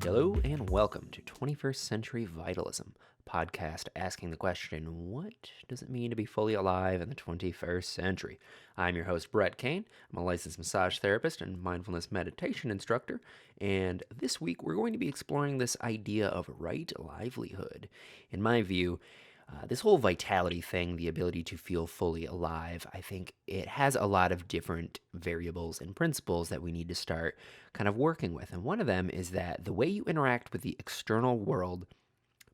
Hello and welcome to 21st Century Vitalism, podcast asking the question, what does it mean to be fully alive in the 21st century? I'm your host, Brett Kane. I'm a licensed massage therapist and mindfulness meditation instructor, and this week we're going to be exploring this idea of right livelihood. In my view, this whole vitality thing, the ability to feel fully alive, I think it has a lot of different variables and principles that we need to start kind of working with. And one of them is that the way you interact with the external world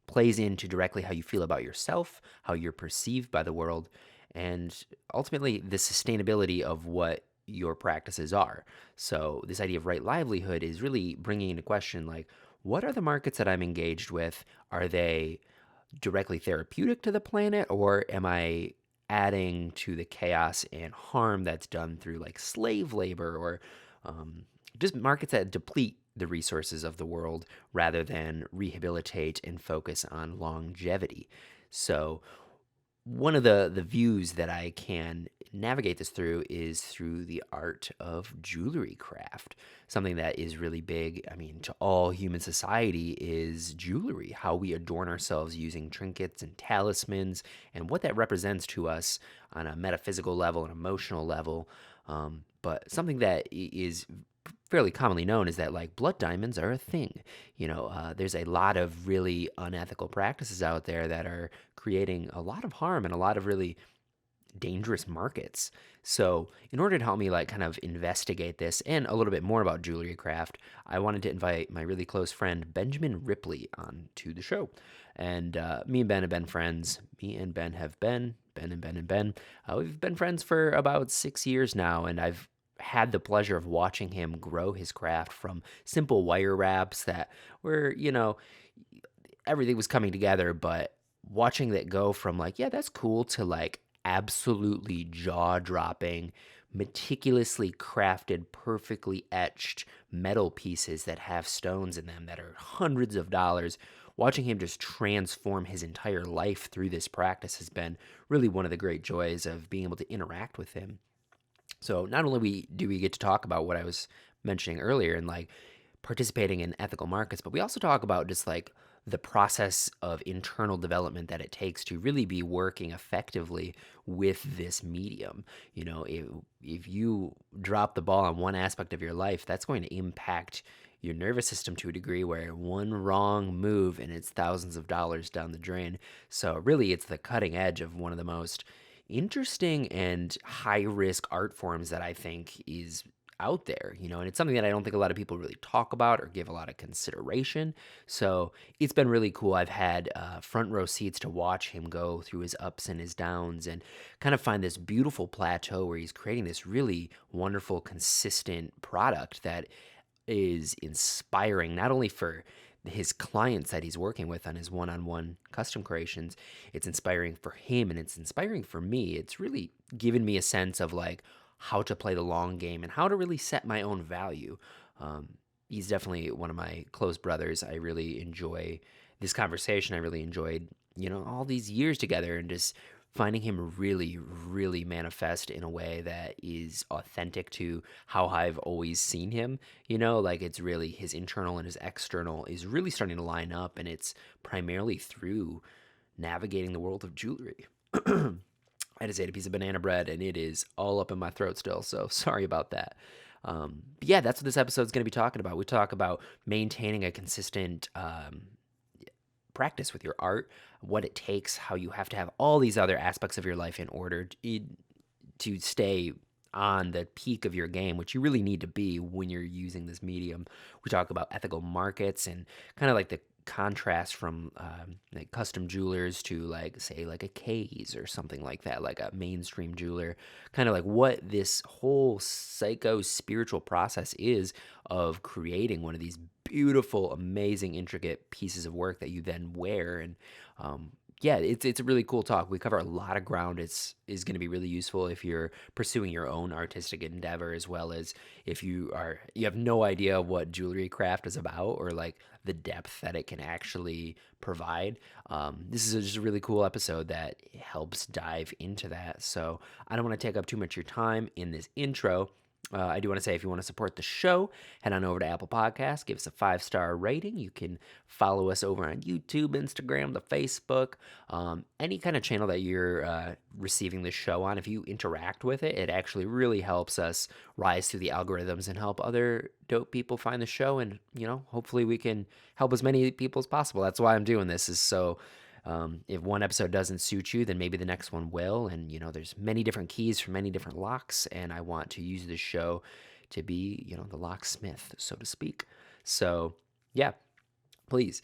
plays into directly how you feel about yourself, how you're perceived by the world, and ultimately the sustainability of what your practices are. So, this idea of right livelihood is really bringing into question like, what are the markets that I'm engaged with? Are they directly therapeutic to the planet, or am I adding to the chaos and harm that's done through like slave labor or um, just markets that deplete the resources of the world rather than rehabilitate and focus on longevity? So, one of the views that I can navigate this through is through the art of jewelry craft. Something that is really big, I mean, to all human society is jewelry, how we adorn ourselves using trinkets and talismans, and what that represents to us on a metaphysical level, an emotional level. But something that is fairly commonly known is that like blood diamonds are a thing. There's a lot of really unethical practices out there that are creating a lot of harm and a lot of really dangerous markets. So, in order to help me like kind of investigate this and a little bit more about jewelry craft, I wanted to invite my really close friend Benjamin Ripley on to the show. And me and Ben have been friends. Me and Ben have been Ben and Ben and Ben. We've been friends for about 6 years now, and I've had the pleasure of watching him grow his craft from simple wire wraps that were, everything was coming together, but watching that go from like, yeah, that's cool to like absolutely jaw dropping, meticulously crafted, perfectly etched metal pieces that have stones in them that are hundreds of dollars. Watching him just transform his entire life through this practice has been really one of the great joys of being able to interact with him. So not only do we get to talk about what I was mentioning earlier and like participating in ethical markets, but we also talk about just like the process of internal development that it takes to really be working effectively with this medium. If you drop the ball on one aspect of your life, that's going to impact your nervous system to a degree where one wrong move and it's thousands of dollars down the drain. So really it's the cutting edge of one of the most interesting and high risk art forms that I think is out there, and it's something that I don't think a lot of people really talk about or give a lot of consideration. So it's been really cool. I've had front row seats to watch him go through his ups and his downs and kind of find this beautiful plateau where he's creating this really wonderful, consistent product that is inspiring, not only for his clients that he's working with on his one-on-one custom creations. It's inspiring for him and it's inspiring for me. It's really given me a sense of like how to play the long game and how to really set my own value. He's definitely one of my close brothers. I really enjoy this conversation. I really enjoyed, all these years together and just finding him really, really manifest in a way that is authentic to how I've always seen him. Like it's really his internal and his external is really starting to line up, and it's primarily through navigating the world of jewelry. I just ate a piece of banana bread and it is all up in my throat still, so sorry about that. But yeah, that's what this episode is going to be talking about. We talk about maintaining a consistent practice with your art, what it takes, how you have to have all these other aspects of your life in order to stay on the peak of your game, which you really need to be when you're using this medium. We talk about ethical markets and kind of like the contrast from like custom jewelers to like say like a K's or something like that, like a mainstream jeweler, kind of like what this whole psycho spiritual process is of creating one of these beautiful, amazing, intricate pieces of work that you then wear. And yeah, it's a really cool talk. We cover a lot of ground. It's is going to be really useful if you're pursuing your own artistic endeavor, as well as if you have no idea what jewelry craft is about or like the depth that it can actually provide. This is just a really cool episode that helps dive into that. So I don't want to take up too much of your time in this intro. I do want to say if you want to support the show, head on over to Apple Podcasts, give us a 5-star rating. You can follow us over on YouTube, Instagram, the Facebook, any kind of channel that you're receiving the show on. If you interact with it, it actually really helps us rise through the algorithms and help other dope people find the show. And, hopefully we can help as many people as possible. That's why I'm doing this, is so if one episode doesn't suit you, then maybe the next one will. And, there's many different keys for many different locks. And I want to use this show to be, the locksmith, so to speak. So, yeah, please,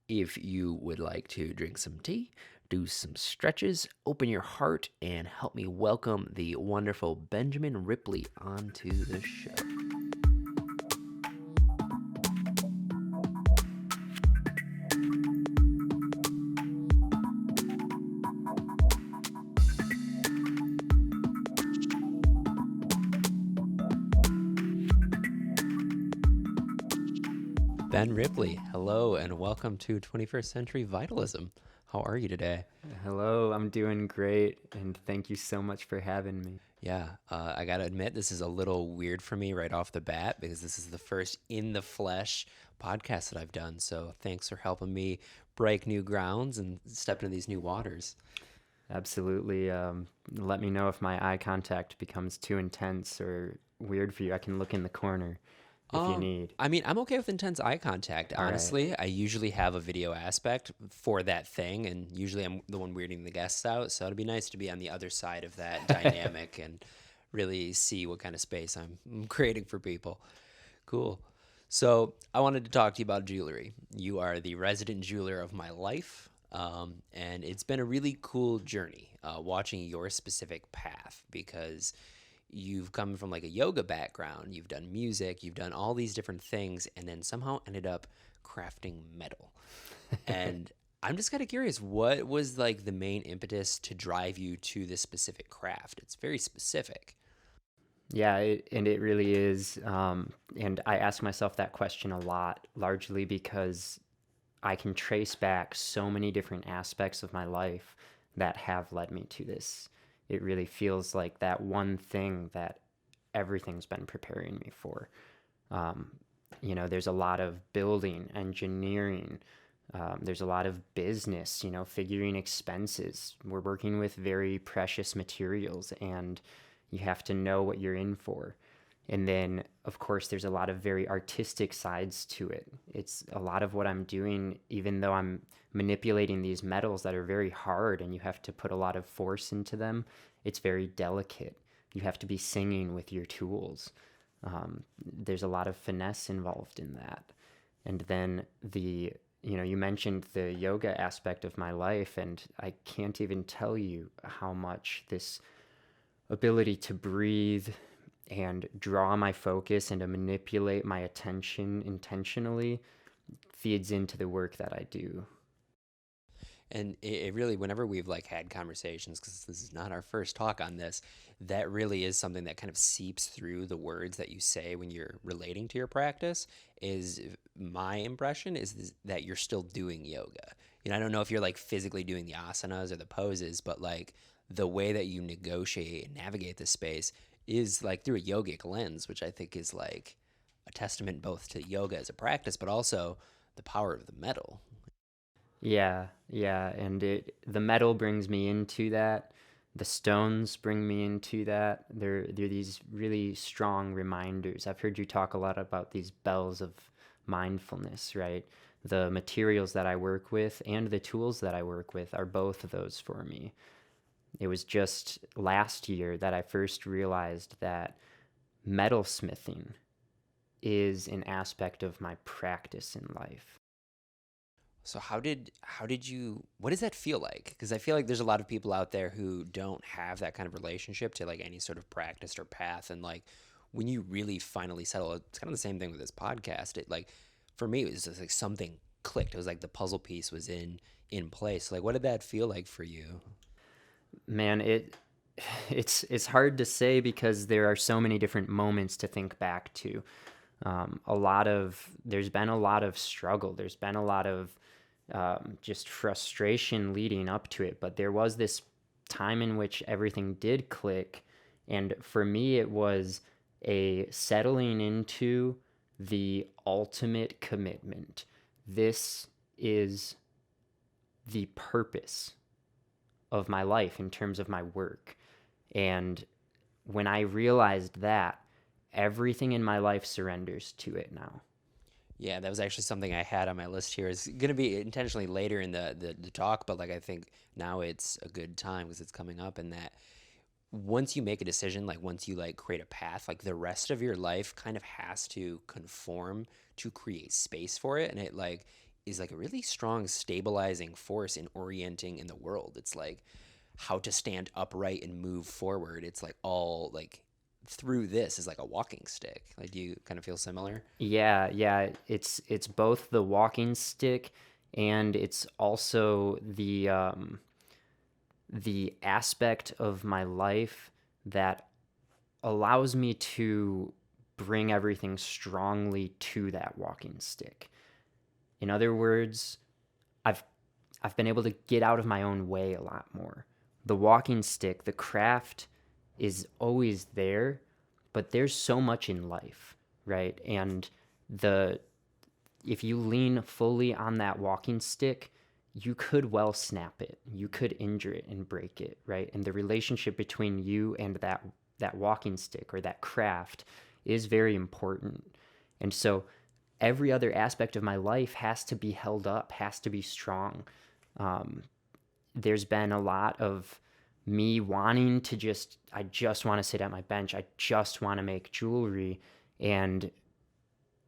if you would like to drink some tea, do some stretches, open your heart, and help me welcome the wonderful Benjamin Ripley onto the show. Ben Ripley, hello and welcome to 21st Century Vitalism. How are you today? Hello, I'm doing great, and thank you so much for having me. Yeah, I gotta admit, this is a little weird for me right off the bat because this is the first in the flesh podcast that I've done. So thanks for helping me break new grounds and step into these new waters. Absolutely. Let me know if my eye contact becomes too intense or weird for you. I can look in the corner if you need. I mean, I'm okay with intense eye contact, honestly. I usually have a video aspect for that thing, and usually I'm the one weirding the guests out, so it'd be nice to be on the other side of that dynamic and really see what kind of space I'm creating for people. Cool. So I wanted to talk to you about jewelry. You are the resident jeweler of my life, and it's been a really cool journey watching your specific path because you've come from like a yoga background, you've done music, you've done all these different things, and then somehow ended up crafting metal. And I'm just kind of curious, what was like the main impetus to drive you to this specific craft? It's very specific. Yeah, it really is. And I ask myself that question a lot, largely because I can trace back so many different aspects of my life that have led me to this. It really feels like that one thing that everything's been preparing me for. There's a lot of building, engineering, there's a lot of business, figuring expenses. We're working with very precious materials, and you have to know what you're in for. And then, of course, there's a lot of very artistic sides to it. It's a lot of what I'm doing, even though I'm manipulating these metals that are very hard and you have to put a lot of force into them. It's very delicate. You have to be singing with your tools. There's a lot of finesse involved in that. And then you mentioned the yoga aspect of my life, and I can't even tell you how much this ability to breathe and draw my focus and to manipulate my attention intentionally feeds into the work that I do. And it really, whenever we've like had conversations, because this is not our first talk on this, that really is something that kind of seeps through the words that you say when you're relating to your practice. Is my impression is that you're still doing yoga. I don't know if you're like physically doing the asanas or the poses, but like the way that you negotiate and navigate this space is like through a yogic lens, which I think is like a testament both to yoga as a practice, but also the power of the metal. Yeah, and the metal brings me into that. The stones bring me into that. They're these really strong reminders. I've heard you talk a lot about these bells of mindfulness, right? The materials that I work with and the tools that I work with are both of those for me. It was just last year that I first realized that metalsmithing is an aspect of my practice in life. So how did you, what does that feel like? Because I feel like there's a lot of people out there who don't have that kind of relationship to like any sort of practice or path. And like when you really finally settle, it's kind of the same thing with this podcast. It like, for me, it was just like something clicked. It was like the puzzle piece was in place. Like, what did that feel like for you? Man, it's hard to say because there are so many different moments to think back to. There's been a lot of struggle. There's been a lot of just frustration leading up to it. But there was this time in which everything did click. And for me, it was a settling into the ultimate commitment. This is the purpose of my life in terms of my work. And when I realized that, everything in my life surrenders to it now. Yeah, that was actually something I had on my list here. It's going to be intentionally later in the talk, but like I think now it's a good time because it's coming up, and that once you make a decision, like once you like create a path, like the rest of your life kind of has to conform to create space for it. And it like is like a really strong stabilizing force in orienting in the world. It's like how to stand upright and move forward. It's like all like through this is like a walking stick. Like, do you kind of feel similar? Yeah, it's both the walking stick and it's also the aspect of my life that allows me to bring everything strongly to that walking stick. In other words, I've I've been able to get out of my own way a lot more. The walking stick, the craft is always there, but there's so much in life, right? And the if you lean fully on that walking stick, you could well snap it. You could injure it and break it, right? And the relationship between you and that walking stick or that craft is very important. And so every other aspect of my life has to be held up, has to be strong. Um, there's been a lot of me wanting to I just want to sit at my bench. I just want to make jewelry. And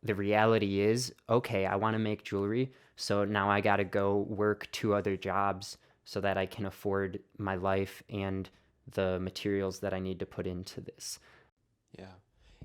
the reality is, okay, I want to make jewelry. So now I got to go work two other jobs so that I can afford my life and the materials that I need to put into this. Yeah.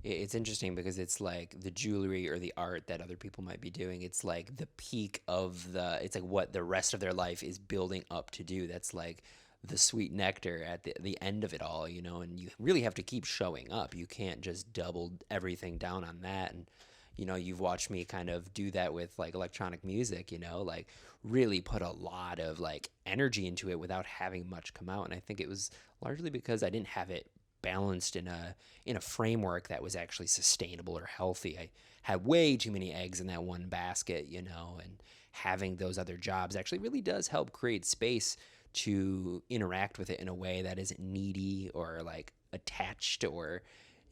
It's interesting because it's like the jewelry or the art that other people might be doing. It's like the peak of it's like what the rest of their life is building up to do. That's like the sweet nectar at the end of it all, you know, and you really have to keep showing up. You can't just double everything down on that. And, you know, you've watched me kind of do that with like electronic music, you know, like really put a lot of like energy into it without having much come out. And I think it was largely because I didn't have it balanced in a framework that was actually sustainable or healthy. I had way too many eggs in that one basket, you know, and having those other jobs actually really does help create space to interact with it in a way that isn't needy or like attached or,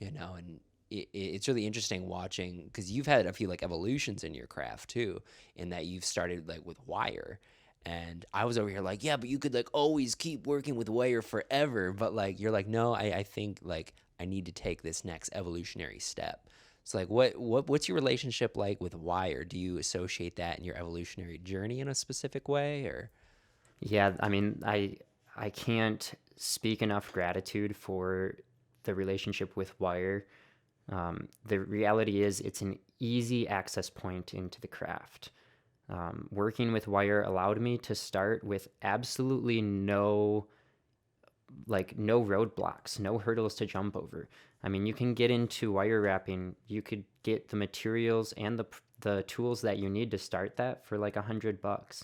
you know, and it's really interesting watching because you've had a few like evolutions in your craft too, in that you've started like with wire. And I was over here like, yeah, but you could like always keep working with wire forever. But like, you're like, no, I think like I need to take this next evolutionary step. So like, what's your relationship like with wire? Do you associate that in your evolutionary journey in a specific way, or? Yeah, I mean, I can't speak enough gratitude for the relationship with wire. The reality is, it's an easy access point into the craft. Working with wire allowed me to start with absolutely no roadblocks, no hurdles to jump over. I mean, you can get into wire wrapping. You could get the materials and the tools that you need to start that for like $100.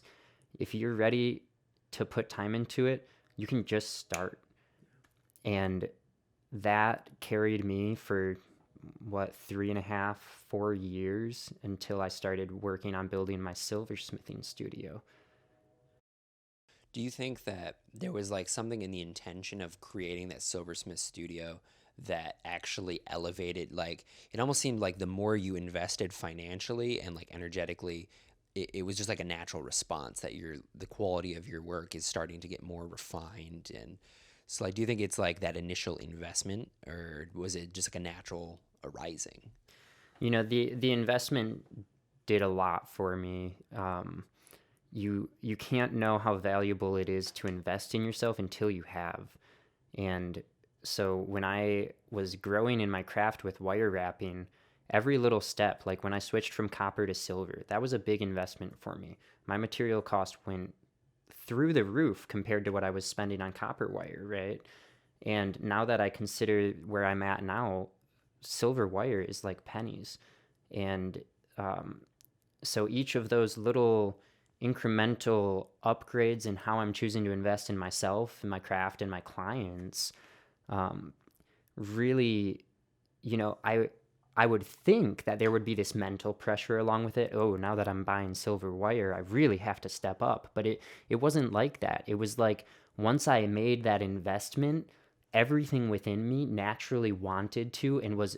If you're ready to put time into it, you can just start. And that carried me for what, 3.5, 4 years until I started working on building my silversmithing studio. Do you think that there was like something in the intention of creating that silversmith studio that actually elevated, like it almost seemed like the more you invested financially and like energetically, it was just like a natural response that the quality of your work is starting to get more refined. And so like, do you think it's like that initial investment, or was it just like a natural arising? You know, the investment did a lot for me. You can't know how valuable it is to invest in yourself until you have. And so when I was growing in my craft with wire wrapping, every little step, like when I switched from copper to silver, that was a big investment for me. My material cost went through the roof compared to what I was spending on copper wire, right? And now that I consider where I'm at now, silver wire is like pennies. And um, so each of those little incremental upgrades in how I'm choosing to invest in myself, in my craft, and my clients, um, really you know, I would think that there would be this mental pressure along with it. Oh, now that I'm buying silver wire, I really have to step up. But it wasn't like that. It was like once I made that investment, everything within me naturally wanted to and was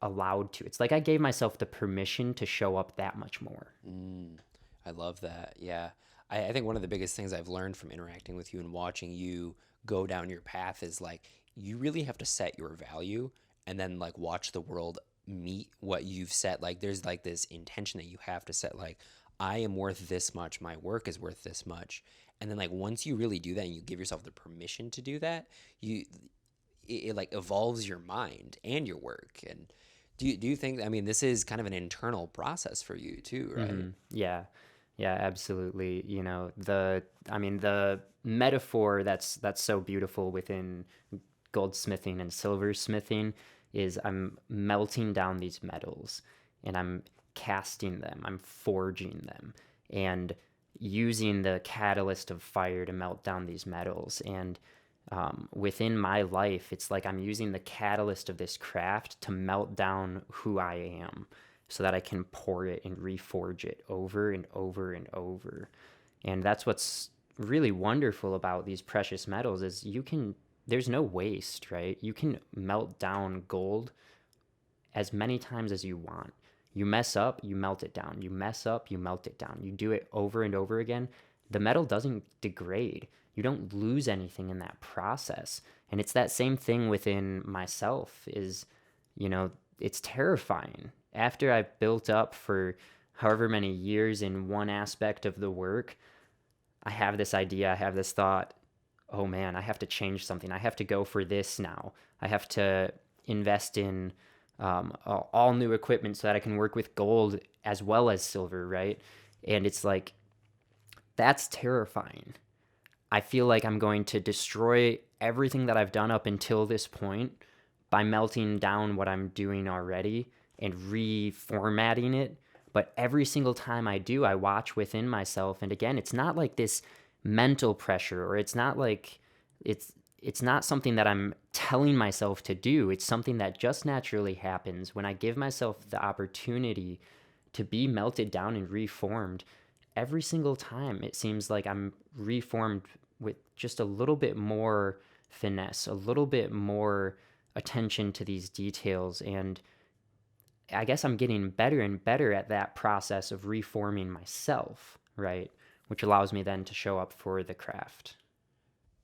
allowed to. It's like I gave myself the permission to show up that much more. Mm, I love that. Yeah. I think one of the biggest things I've learned from interacting with you and watching you go down your path is like you really have to set your value and then like watch the world meet what you've set. Like there's like this intention that you have to set, like, I am worth this much, my work is worth this much. And then like once you really do that and you give yourself the permission to do that, you it like evolves your mind and your work. And do you think, I mean, this is kind of an internal process for you too, right? Yeah. Yeah, absolutely. You know, the metaphor that's so beautiful within goldsmithing and silversmithing is I'm melting down these metals and I'm casting them, I'm forging them, and using the catalyst of fire to melt down these metals. And within my life, it's like I'm using the catalyst of this craft to melt down who I am so that I can pour it and reforge it over and over and over. And that's what's really wonderful about these precious metals is there's no waste, right? You can melt down gold as many times as you want. You mess up, you melt it down. You mess up, you melt it down. You do it over and over again. The metal doesn't degrade. You don't lose anything in that process. And it's that same thing within myself is, you know, it's terrifying. After I've built up for however many years in one aspect of the work, I have this idea, I have this thought, oh man, I have to change something. I have to go for this now. I have to invest in all new equipment so that I can work with gold as well as silver, right? And it's like, that's terrifying. I feel like I'm going to destroy everything that I've done up until this point by melting down what I'm doing already and reformatting it. But every single time I do, I watch within myself. And again, it's not like this mental pressure, or it's not like it's not something that I'm telling myself to do. It's something that just naturally happens when I give myself the opportunity to be melted down and reformed. Every single time, it seems like I'm reformed with just a little bit more finesse, a little bit more attention to these details. And I guess I'm getting better and better at that process of reforming myself, right? Which allows me then to show up for the craft.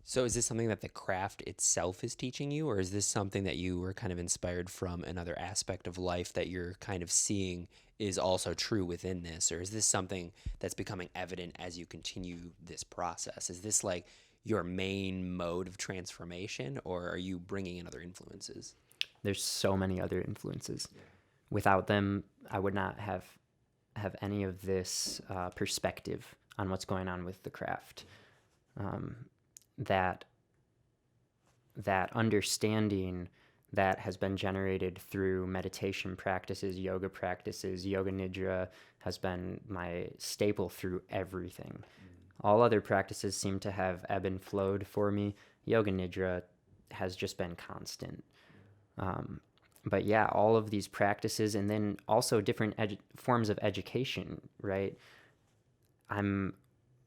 So is this something that the craft itself is teaching you, or is this something that you were kind of inspired from another aspect of life that you're kind of seeing is also true within this? Or is this something that's becoming evident as you continue this process? Is this like your main mode of transformation, or are you bringing in other influences? There's so many other influences. Without them, I would not have any of this perspective on what's going on with the craft. Um, that that understanding that has been generated through meditation practices, yoga nidra has been my staple through everything. All other practices seem to have ebb and flowed for me. Yoga nidra has just been constant. But yeah, all of these practices, and then also different forms of education, right? I'm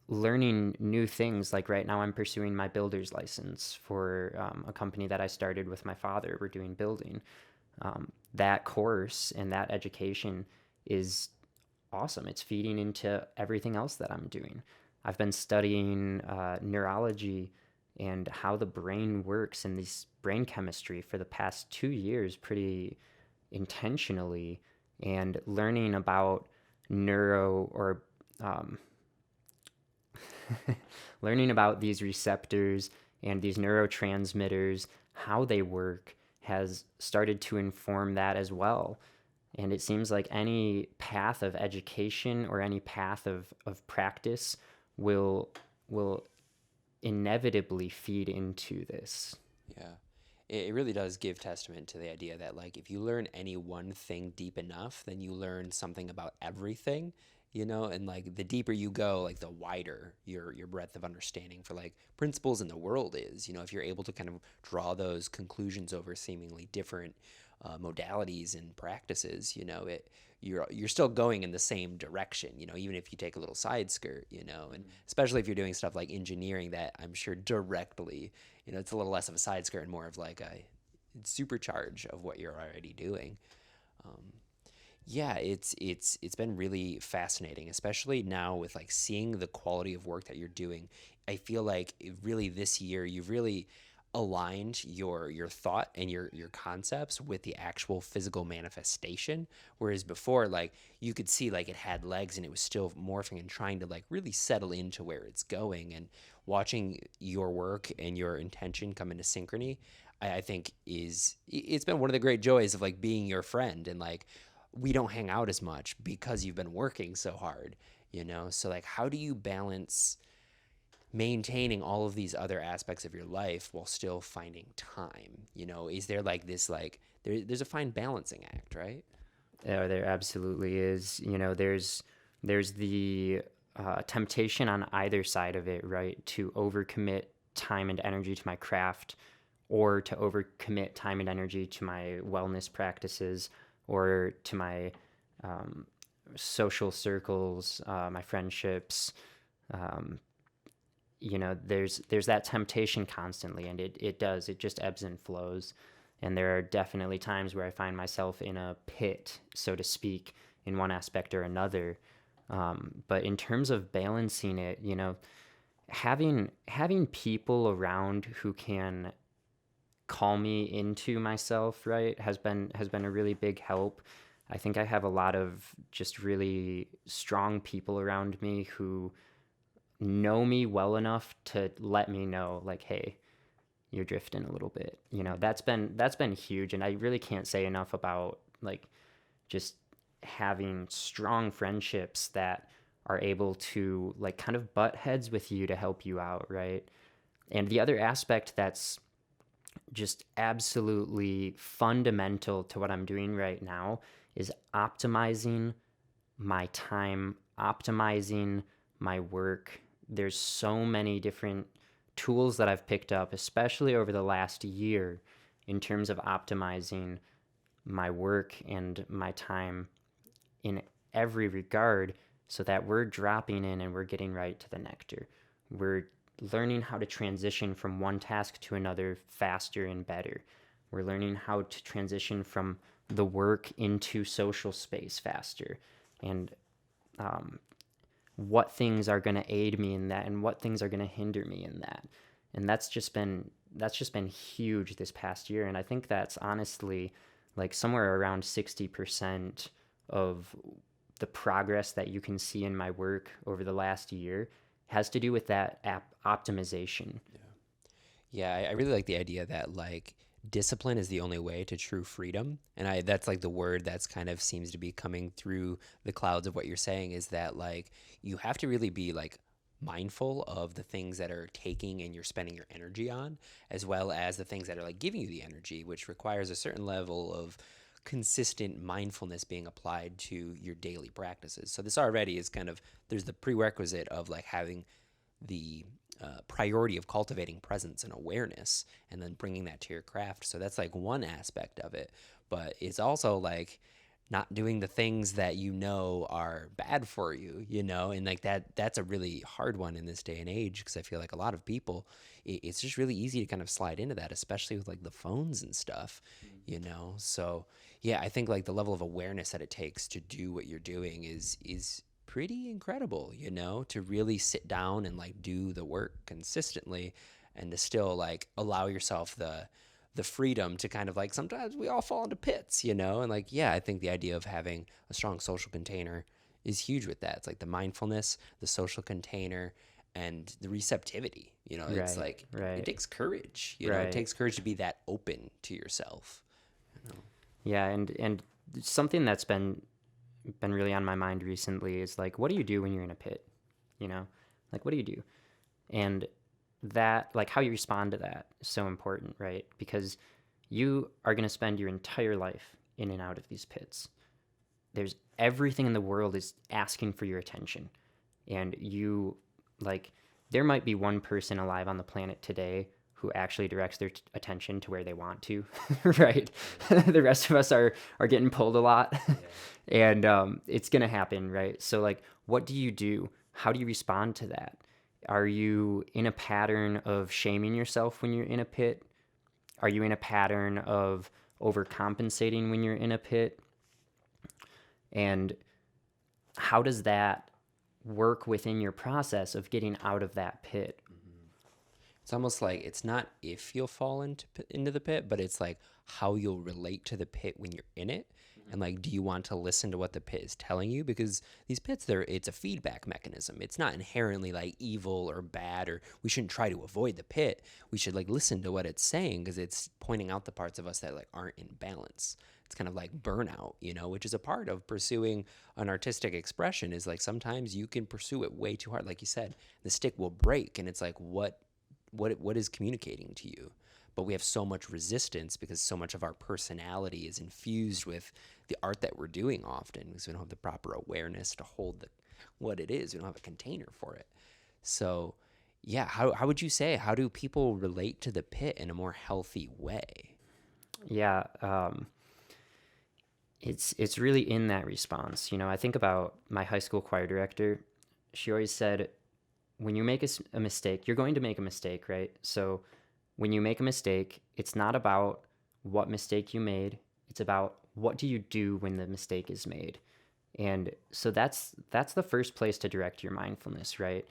learning new things. Like right now, I'm pursuing my builder's license for a company that I started with my father. We're doing building. That course and that education is awesome. It's feeding into everything else that I'm doing. I've been studying neurology and how the brain works and this brain chemistry for the past 2 years pretty intentionally, and learning about neuro or learning about these receptors and these neurotransmitters, how they work, has started to inform that as well. And it seems like any path of education or any path of practice will inevitably feed into this. Yeah. It really does give testament to the idea that, like, if you learn any one thing deep enough, then you learn something about everything. and like the deeper you go, like the wider your breadth of understanding for like principles in the world is. If you're able to kind of draw those conclusions over seemingly different modalities and practices, you're still going in the same direction, even if you take a little side skirt, and especially if you're doing stuff like engineering that I'm sure directly, it's a little less of a side skirt and more of like a supercharge of what you're already doing. Yeah, it's been really fascinating, especially now with like seeing the quality of work that you're doing. I feel like really this year you've really aligned your thought and your concepts with the actual physical manifestation. Whereas before, like you could see like it had legs and it was still morphing and trying to like really settle into where it's going. And watching your work and your intention come into synchrony, I think it's been one of the great joys of like being your friend. And like we don't hang out as much because you've been working so hard, so like how do you balance maintaining all of these other aspects of your life while still finding time? Is there like this, like there's a fine balancing act, right? Yeah, there absolutely is. There's the temptation on either side of it, right? To overcommit time and energy to my craft, or to overcommit time and energy to my wellness practices, or to my social circles, my friendships. Um, there's that temptation constantly, and it just ebbs and flows. And there are definitely times where I find myself in a pit, so to speak, in one aspect or another. But in terms of balancing it, having people around who can call me into myself, right, has been a really big help. I think I have a lot of just really strong people around me who know me well enough to let me know, like, hey, you're drifting a little bit. That's been huge, and I really can't say enough about like just having strong friendships that are able to like kind of butt heads with you to help you out, right? And the other aspect that's just absolutely fundamental to what I'm doing right now is optimizing my time, optimizing my work. There's so many different tools that I've picked up, especially over the last year, in terms of optimizing my work and my time in every regard, so that we're dropping in and we're getting right to the nectar. We're learning how to transition from one task to another faster and better. We're learning how to transition from the work into social space faster, and what things are going to aid me in that and what things are going to hinder me in that. And that's just been huge this past year. And I think that's honestly like somewhere around 60% of the progress that you can see in my work over the last year has to do with that optimization. Yeah, I really like the idea that like discipline is the only way to true freedom. And that's like the word that's kind of seems to be coming through the clouds of what you're saying, is that like you have to really be like mindful of the things that are taking and you're spending your energy on, as well as the things that are like giving you the energy, which requires a certain level of consistent mindfulness being applied to your daily practices. So this already is kind of, there's the prerequisite of like having the priority of cultivating presence and awareness, and then bringing that to your craft. So that's like one aspect of it, but it's also like not doing the things that are bad for you, and like that's a really hard one in this day and age, because I feel like a lot of people, it's just really easy to kind of slide into that, especially with like the phones and stuff. So yeah, I think like the level of awareness that it takes to do what you're doing is pretty incredible, to really sit down and like do the work consistently, and to still like allow yourself the freedom to kind of like, sometimes we all fall into pits, and like, yeah, I think the idea of having a strong social container is huge with that. It's like the mindfulness, the social container, and the receptivity, it's Right, like, it right, takes courage, it right. takes courage to be that open to yourself. Yeah, and something that's been really on my mind recently is like, what do you do when you're in a pit? You know, like, what do you do? And that, like, how you respond to that is so important, right? Because you are going to spend your entire life in and out of these pits. there's everything in the world is asking for your attention. And you, like, there might be one person alive on the planet today who actually directs their attention to where they want to, right? The rest of us are getting pulled a lot. And it's going to happen, right? So, like, what do you do? How do you respond to that? Are you in a pattern of shaming yourself when you're in a pit? Are you in a pattern of overcompensating when you're in a pit? And how does that work within your process of getting out of that pit? It's almost like it's not if you'll fall into the pit, but it's like how you'll relate to the pit when you're in it. And like, do you want to listen to what the pit is telling you? Because these pits, it's a feedback mechanism. It's not inherently like evil or bad, or we shouldn't try to avoid the pit. We should like listen to what it's saying, because it's pointing out the parts of us that like aren't in balance. It's kind of like burnout, which is a part of pursuing an artistic expression. Is like sometimes you can pursue it way too hard. Like you said, the stick will break, and it's like, what is communicating to you? But we have so much resistance because so much of our personality is infused with the art that we're doing often, because we don't have the proper awareness to hold what it is. We don't have a container for it. So yeah, how would you say, how do people relate to the pit in a more healthy way? Yeah, it's really in that response. I think about my high school choir director. She always said, when you make a mistake, you're going to make a mistake, right? So when you make a mistake, it's not about what mistake you made. It's about what do you do when the mistake is made. And so that's the first place to direct your mindfulness, right?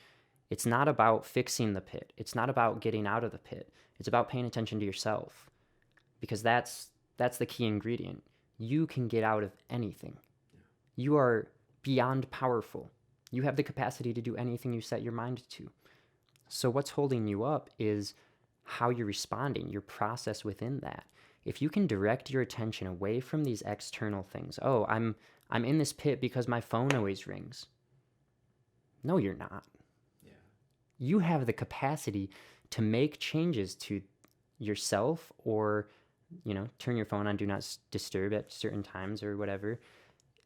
It's not about fixing the pit. It's not about getting out of the pit. It's about paying attention to yourself, because that's the key ingredient. You can get out of anything. You are beyond powerful. You have the capacity to do anything you set your mind to. So what's holding you up is how you're responding, your process within that. If you can direct your attention away from these external things, oh, I'm in this pit because my phone always rings. No, you're not. Yeah. You have the capacity to make changes to yourself, or turn your phone on do not disturb at certain times or whatever.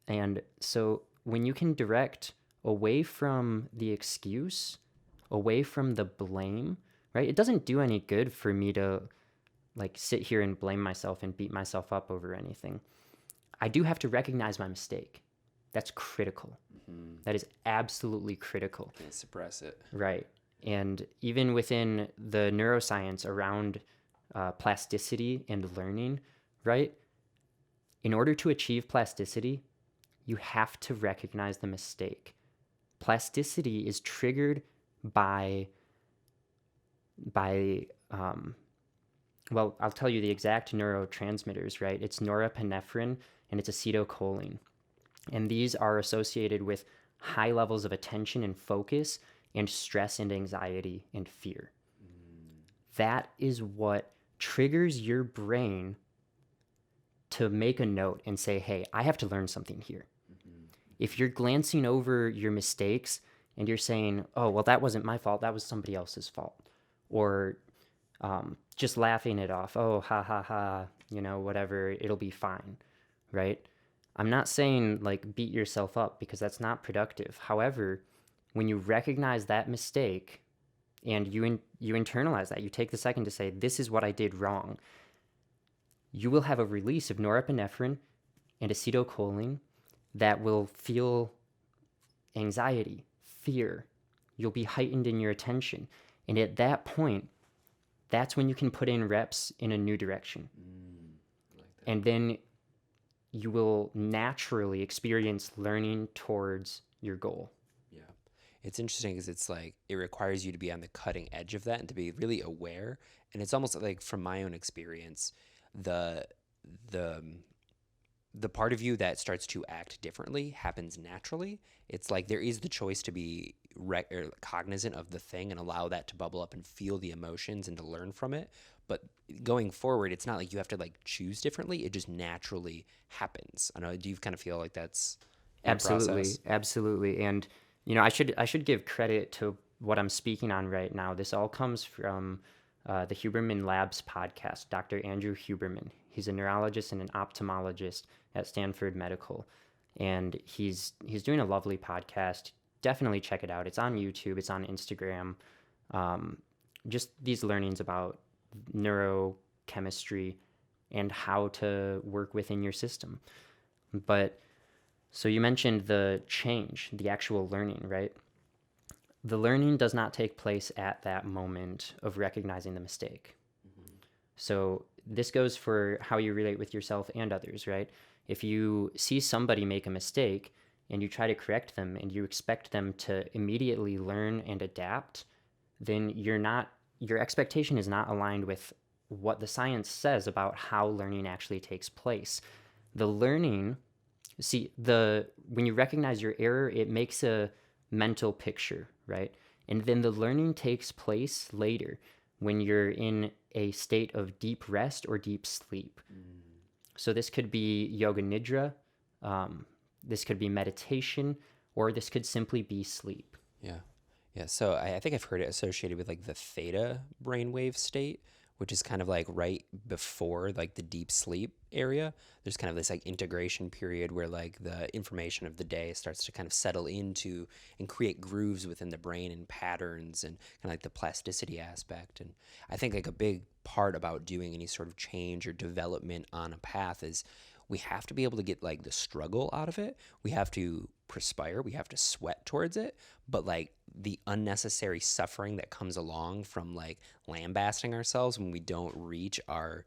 And so when you can direct away from the excuse, away from the blame, right? It doesn't do any good for me to like sit here and blame myself and beat myself up over anything. I do have to recognize my mistake. That's critical. Mm-hmm. That is absolutely critical. Can't suppress it. Right. And even within the neuroscience around plasticity and learning, right? In order to achieve plasticity, you have to recognize the mistake. Plasticity is triggered by well, I'll tell you the exact neurotransmitters, right? It's norepinephrine and it's acetylcholine. And these are associated with high levels of attention and focus and stress and anxiety and fear. That is what triggers your brain to make a note and say, hey, I have to learn something here. If you're glancing over your mistakes and you're saying, oh, well, that wasn't my fault, that was somebody else's fault, or just laughing it off, oh, ha, ha, ha, whatever, it'll be fine, right? I'm not saying like beat yourself up, because that's not productive. However, when you recognize that mistake and you internalize that, you take the second to say, this is what I did wrong, you will have a release of norepinephrine and acetylcholine that will feel anxiety, fear. You'll be heightened in your attention. And at that point, that's when you can put in reps in a new direction. Like that. And then you will naturally experience learning towards your goal. Yeah. It's interesting because it's like it requires you to be on the cutting edge of that and to be really aware. And it's almost like, from my own experience, the part of you that starts to act differently happens naturally. It's like there is the choice to be cognizant of the thing and allow that to bubble up and feel the emotions and to learn from it. But going forward, it's not like you have to like choose differently. It just naturally happens. I know. Do you kind of feel like that's Absolutely. And I should give credit to what I'm speaking on right now. This all comes from the Huberman Labs podcast. Dr. Andrew Huberman. He's a neurologist and an ophthalmologist at Stanford Medical. and he's doing a lovely podcast. Definitely check it out. It's on YouTube. It's on Instagram. Just these learnings about neurochemistry and how to work within your system. But so you mentioned the change, the actual learning, right? The learning does not take place at that moment of recognizing the mistake. Mm-hmm. So this goes for how you relate with yourself and others, right? If you see somebody make a mistake and you try to correct them and you expect them to immediately learn and adapt, then your expectation is not aligned with what the science says about how learning actually takes place. The learning, when you recognize your error, it makes a mental picture, right? And then the learning takes place later when you're in a state of deep rest or deep sleep. So this could be yoga nidra, this could be meditation, or this could simply be sleep. Yeah. Yeah. So I think I've heard it associated with like the theta brainwave state, which is kind of like right before like the deep sleep area. There's kind of this like integration period where like the information of the day starts to kind of settle into and create grooves within the brain and patterns and kind of like the plasticity aspect. And I think like a big part about doing any sort of change or development on a path is we have to be able to get like the struggle out of it. We have to perspire, we have to sweat towards it, but like the unnecessary suffering that comes along from like lambasting ourselves when we don't reach our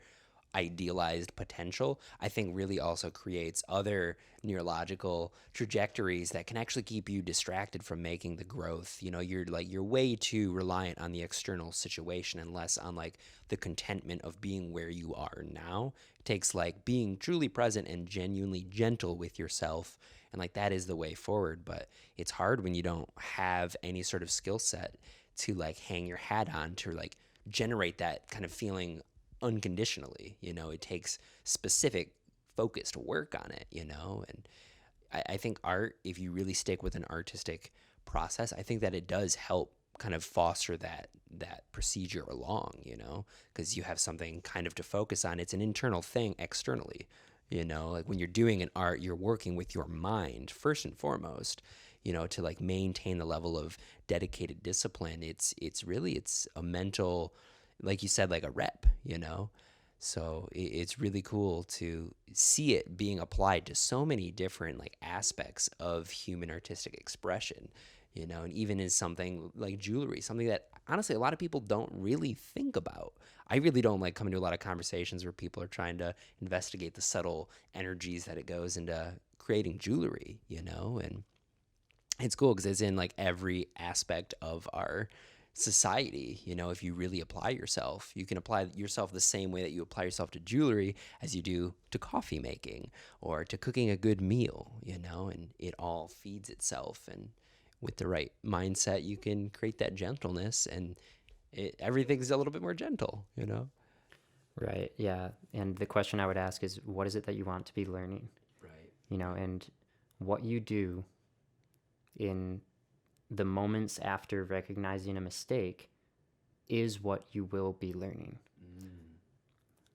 idealized potential, I think really also creates other neurological trajectories that can actually keep you distracted from making the growth. You know, you're way too reliant on the external situation and less on like the contentment of being where you are now. It takes like being truly present and genuinely gentle with yourself, and like that is the way forward. But it's hard when you don't have any sort of skill set to like hang your hat on to like generate that kind of feeling unconditionally. You know, it takes specific focused work on it, you know. And I think art, if you really stick with an artistic process, I think that it does help kind of foster that procedure along, you know, because you have something kind of to focus on. It's an internal thing externally, you know. Like when you're doing an art, you're working with your mind first and foremost, you know, to like maintain the level of dedicated discipline. It's a mental, like you said, like a rep, you know. So it's really cool to see it being applied to so many different like aspects of human artistic expression, you know, and even in something like jewelry, something that honestly a lot of people don't really think about. I really don't like coming to a lot of conversations where people are trying to investigate the subtle energies that it goes into creating jewelry, you know. And it's cool because it's in like every aspect of our society. You know, if you really apply yourself, you can apply yourself the same way that you apply yourself to jewelry as you do to coffee making or to cooking a good meal, you know, and it all feeds itself. And with the right mindset, you can create that gentleness, and everything's a little bit more gentle, you know. Right. Yeah. And the question I would ask is, what is it that you want to be learning? Right. You know, and what you do in the moments after recognizing a mistake is what you will be learning.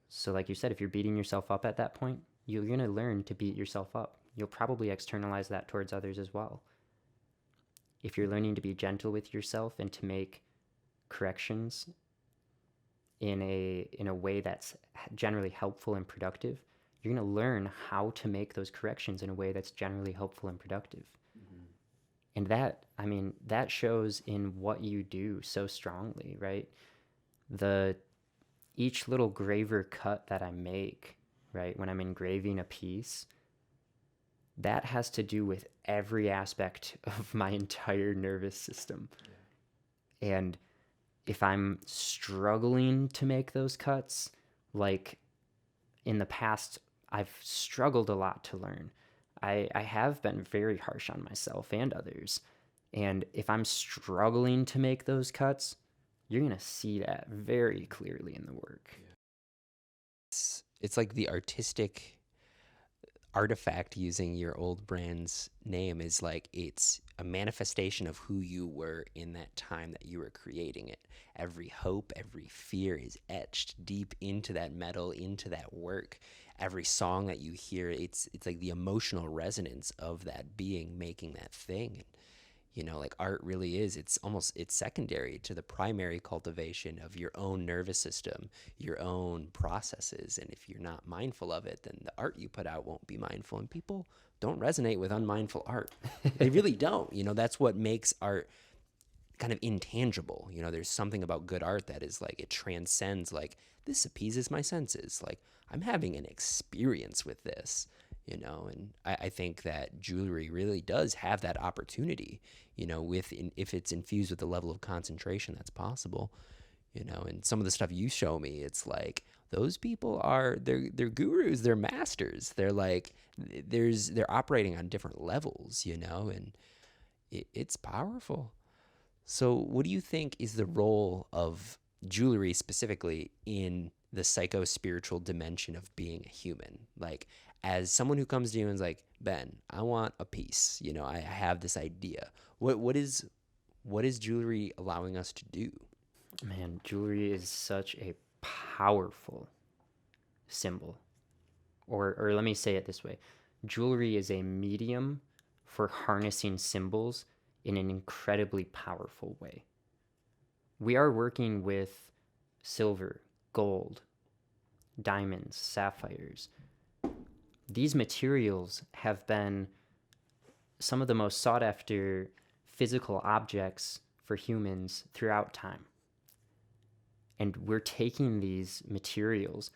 So like you said, if you're beating yourself up at that point, you're going to learn to beat yourself up. You'll probably externalize that towards others as well. If you're learning to be gentle with yourself and to make corrections in a way that's generally helpful and productive, you're going to learn how to make those corrections in a way that's generally helpful and productive. And that, I mean, that shows in what you do so strongly, right? Each little graver cut that I make, right, when I'm engraving a piece, that has to do with every aspect of my entire nervous system. Yeah. And if I'm struggling to make those cuts, like in the past, I've struggled a lot to learn. I have been very harsh on myself and others. And if I'm struggling to make those cuts, you're going to see that very clearly in the work. It's like the artistic artifact using your old brand's name is like it's a manifestation of who you were in that time that you were creating it. Every hope, every fear is etched deep into that metal, into that work. every song that you hear, it's like the emotional resonance of that being making that thing. Like art really is, it's secondary to the primary cultivation of your own nervous system, your own processes. And if you're not mindful of it, then the art you put out won't be mindful. And people don't resonate with unmindful art. They really don't. That's what makes art kind of intangible. There's something about good art that is like, it transcends, like, this appeases my senses. Like, I'm having an experience with this. And I think that jewelry really does have that opportunity, if it's infused with the level of concentration that's possible, and some of the stuff you show me, it's like, those people they're gurus, they're masters. They're like, they're operating on different levels, and it's powerful. So what do you think is the role of jewelry specifically in the psycho-spiritual dimension of being a human? Like, as someone who comes to you and is like, Ben, I want a piece, I have this idea. What is jewelry allowing us to do? Man, jewelry is such a powerful symbol. Or let me say it this way. Jewelry is a medium for harnessing symbols in an incredibly powerful way. We are working with silver, gold, diamonds, sapphires. These materials have been some of the most sought after physical objects for humans throughout time. And we're taking these materials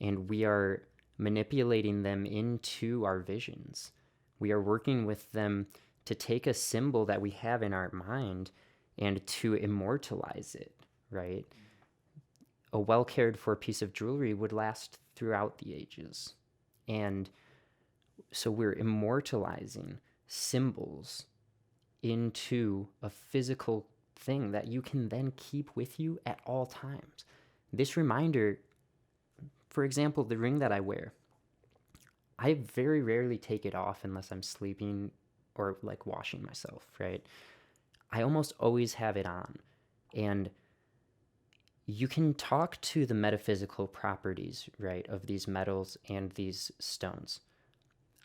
and we are manipulating them into our visions. We are working with them to take a symbol that we have in our mind and to immortalize it, right? A well cared for piece of jewelry would last throughout the ages. And so we're immortalizing symbols into a physical thing that you can then keep with you at all times. This reminder, for example, the ring that I wear, I very rarely take it off unless I'm sleeping or like washing myself, right? I almost always have it on. And you can talk to the metaphysical properties, right, of these metals and these stones.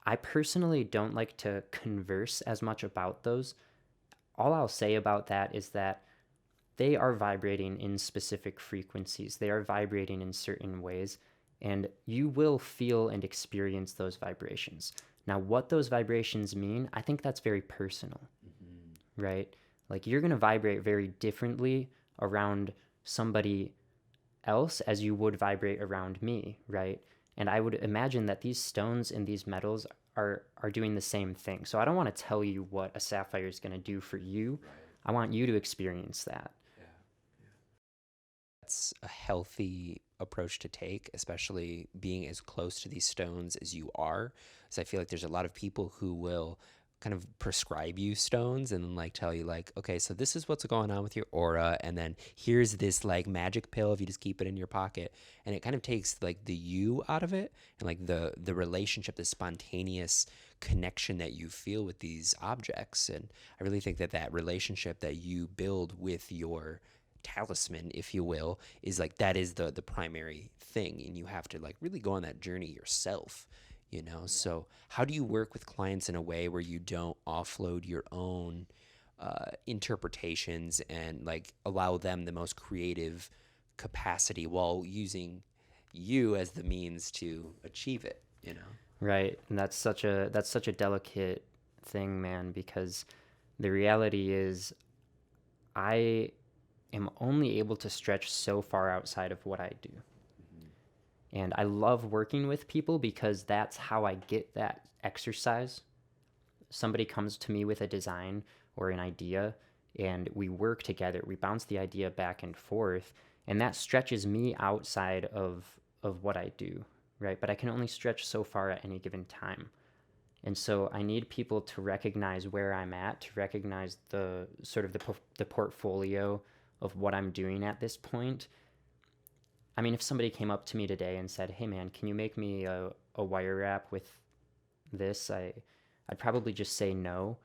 I personally don't like to converse as much about those. All I'll say about that is that they are vibrating in specific frequencies. They are vibrating in certain ways, and you will feel and experience those vibrations. Now, what those vibrations mean, I think that's very personal, right? Like, you're going to vibrate very differently around somebody else as you would vibrate around me, right? And I would imagine that these stones and these metals are doing the same thing. So I don't want to tell you what a sapphire is going to do for you. Right. I want you to experience that. Yeah. That's a healthy approach to take, especially being as close to these stones as you are. So I feel like there's a lot of people who will kind of prescribe you stones and like tell you like, okay, so this is what's going on with your aura, and then here's this like magic pill if you just keep it in your pocket. And it kind of takes like the you out of it, and like the relationship, the spontaneous connection that you feel with these objects. And I really think that relationship that you build with your talisman, if you will, is like, that is the primary thing, and you have to like really go on that journey yourself. So how do you work with clients in a way where you don't offload your own interpretations and like allow them the most creative capacity while using you as the means to achieve it? Right. And that's such a delicate thing, man, because the reality is I am only able to stretch so far outside of what I do. And I love working with people because that's how I get that exercise. Somebody comes to me with a design or an idea, and we work together. We bounce the idea back and forth, and that stretches me outside of what I do, right? But I can only stretch so far at any given time. And so I need people to recognize where I'm at, to recognize the sort of the portfolio of what I'm doing at this point. I mean, if somebody came up to me today and said, hey man, can you make me a wire wrap with this? I'd probably just say no,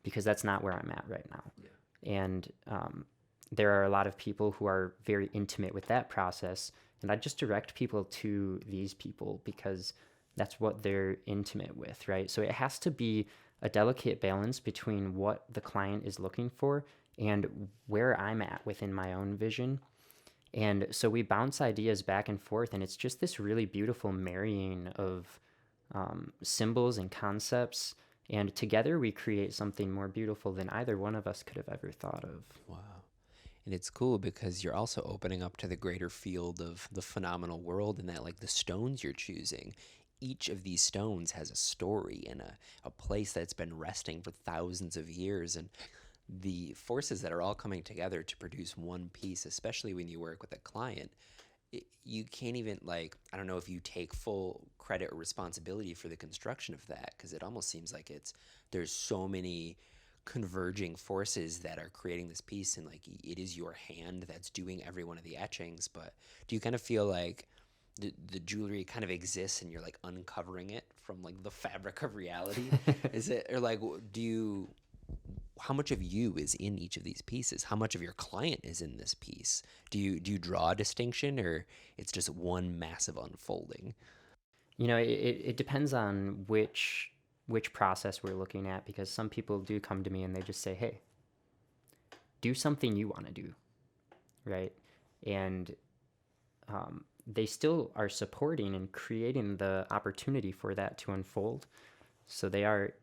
because that's not where I'm at right now. Yeah. And there are a lot of people who are very intimate with that process, And I just direct people to these people because that's what they're intimate with, right? So it has to be a delicate balance between what the client is looking for and where I'm at within my own vision. And so we bounce ideas back and forth, and it's just this really beautiful marrying of symbols and concepts. And together we create something more beautiful than either one of us could have ever thought of. Wow. And it's cool because you're also opening up to the greater field of the phenomenal world, and that, like, the stones you're choosing, each of these stones has a story and a place that's been resting for thousands of years. And the forces that are all coming together to produce one piece, especially when you work with a client, you can't even, like, I don't know if you take full credit or responsibility for the construction of that, because it almost seems like there's so many converging forces that are creating this piece, and like it is your hand that's doing every one of the etchings. But do you kind of feel like the jewelry kind of exists and you're like uncovering it from like the fabric of reality? Is it, or like, how much of you is in each of these pieces? How much of your client is in this piece? Do you draw a distinction, or it's just one massive unfolding? It depends on which process we're looking at, because some people do come to me and they just say, hey, do something you want to do, right? And they still are supporting and creating the opportunity for that to unfold. So they are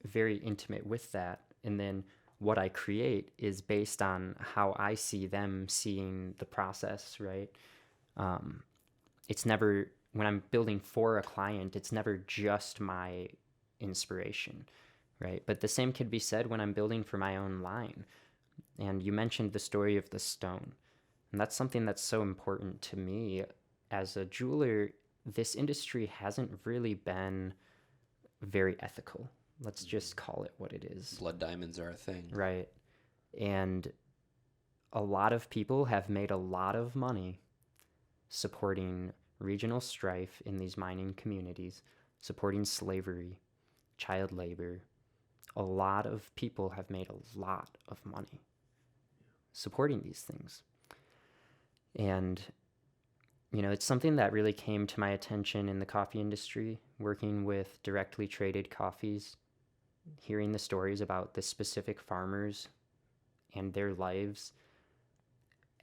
very intimate with that. And then what I create is based on how I see them seeing the process, right? It's never, when I'm building for a client, it's never just my inspiration, right? But the same could be said when I'm building for my own line. And you mentioned the story of the stone. And that's something that's so important to me. As a jeweler, this industry hasn't really been very ethical. Let's just call it what it is. Blood diamonds are a thing. Right. And a lot of people have made a lot of money supporting regional strife in these mining communities, supporting slavery, child labor. A lot of people have made a lot of money supporting these things. And, it's something that really came to my attention in the coffee industry, working with directly traded coffees, hearing the stories about the specific farmers and their lives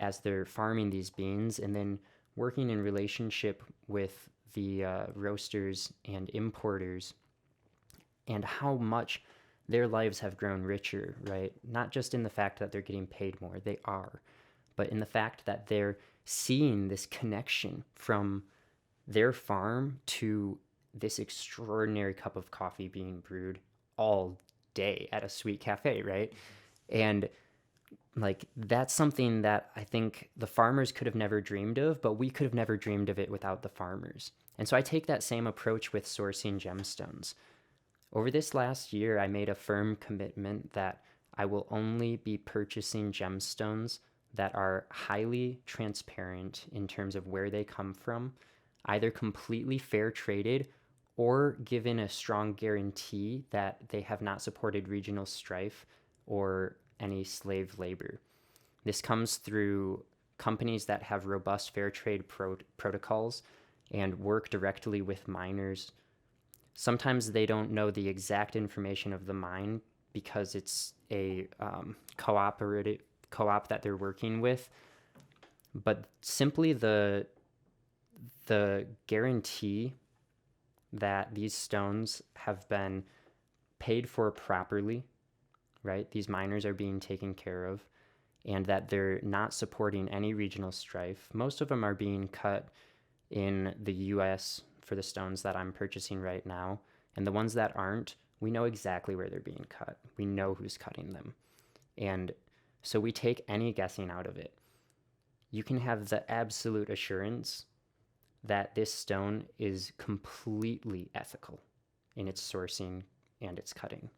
as they're farming these beans, and then working in relationship with the roasters and importers, and how much their lives have grown richer, right? Not just in the fact that they're getting paid more, they are, but in the fact that they're seeing this connection from their farm to this extraordinary cup of coffee being brewed all day at a sweet cafe, right? And like, that's something that I think the farmers could have never dreamed of, but we could have never dreamed of it without the farmers. And so I take that same approach with sourcing gemstones. Over this last year, I made a firm commitment that I will only be purchasing gemstones that are highly transparent in terms of where they come from, either completely fair traded or given a strong guarantee that they have not supported regional strife or any slave labor. This comes through companies that have robust fair trade protocols and work directly with miners. Sometimes they don't know the exact information of the mine because it's a co-op that they're working with, but simply the guarantee that these stones have been paid for properly, right? These miners are being taken care of, and that they're not supporting any regional strife. Most of them are being cut in the US for the stones that I'm purchasing right now, and the ones that aren't, we know exactly where they're being cut. We know who's cutting them. And so we take any guessing out of it. You can have the absolute assurance that this stone is completely ethical in its sourcing and its cutting.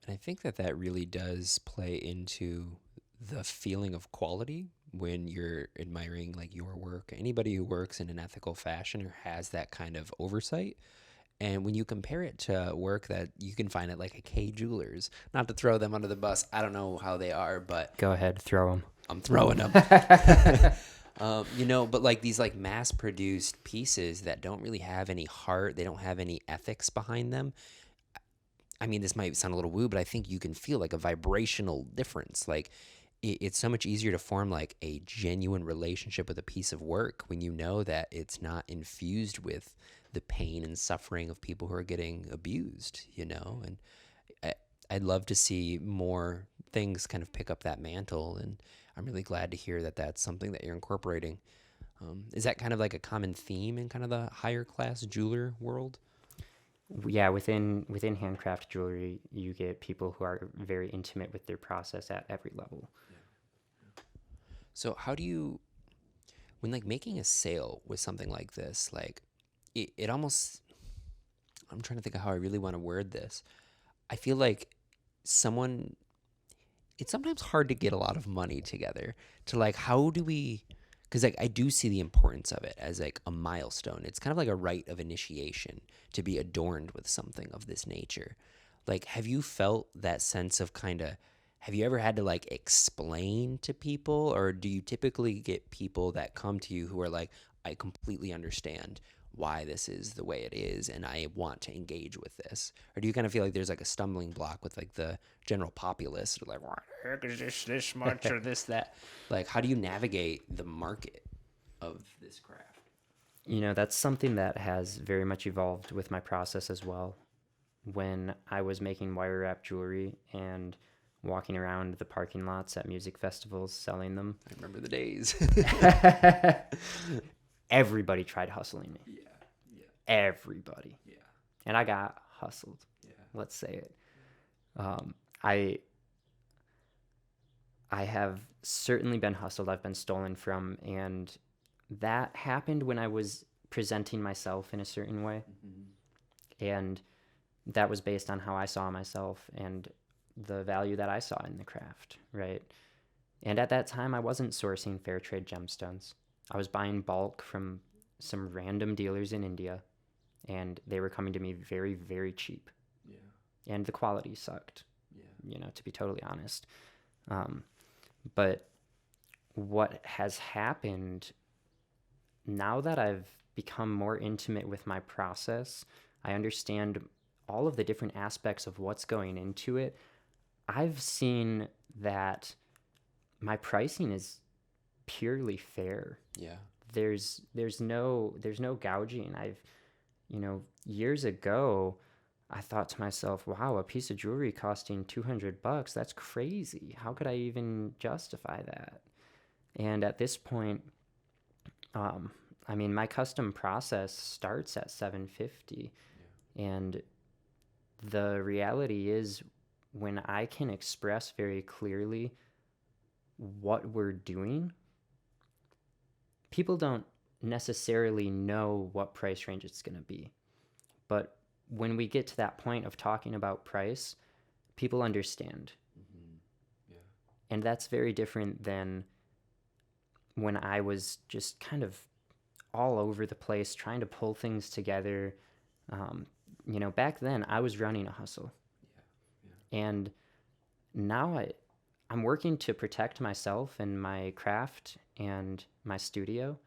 And I think that really does play into the feeling of quality when you're admiring like your work. Anybody who works in an ethical fashion or has that kind of oversight. And when you compare it to work that you can find at like a K Jewelers, not to throw them under the bus, I don't know how they are, but Go ahead, throw them. I'm throwing them. But like these like mass produced pieces that don't really have any heart, they don't have any ethics behind them. I mean, this might sound a little woo, but I think you can feel like a vibrational difference. Like it's so much easier to form like a genuine relationship with a piece of work when you know that it's not infused with the pain and suffering of people who are getting abused. And I, I'd love to see more things kind of pick up that mantle. And I'm really glad to hear that that's something that you're incorporating. Is that kind of like a common theme in kind of the higher class jeweler world? Yeah, within handcraft jewelry, you get people who are very intimate with their process at every level. So how do you, when like making a sale with something like this, like it almost, I'm trying to think of how I really want to word this. I feel like someone, it's sometimes hard to get a lot of money together to like, how do we, because like I do see the importance of it as like a milestone. It's kind of like a rite of initiation to be adorned with something of this nature. Like, have you felt that sense of kind of, have you ever had to like explain to people, or do you typically get people that come to you who are like, I completely understand why this is the way it is and I want to engage with this? Or do you kind of feel like there's like a stumbling block with like the general populace, like, why the heck is this much or this, that? Like, how do you navigate the market of this craft? That's something that has very much evolved with my process as well. When I was making wire wrap jewelry and walking around the parking lots at music festivals selling them, I remember the days. everybody tried hustling me. Yeah, Everybody. yeah, And I got hustled. yeah. Let's say it. I I have certainly been hustled. I've been stolen from, and that happened when I was presenting myself in a certain way, and that was based on how I saw myself and the value that I saw in the craft, right? And at that time, I wasn't sourcing fair trade gemstones. I was buying bulk from some random dealers in India, and they were coming to me very, very cheap. Yeah. And the quality sucked, Yeah. to be totally honest. But what has happened now that I've become more intimate with my process, I understand all of the different aspects of what's going into it. I've seen that my pricing is purely fair. Yeah. There's no gouging. Years ago, I thought to myself, wow, a piece of jewelry costing $200, that's crazy. How could I even justify that? And at this point, my custom process starts at $750. And the reality is, when I can express very clearly what we're doing, people don't necessarily know what price range it's going to be. But when we get to that point of talking about price, people understand. Yeah. And that's very different than when I was just kind of all over the place trying to pull things together. Back then I was running a hustle. Yeah. And now I'm working to protect myself and my craft and my studio,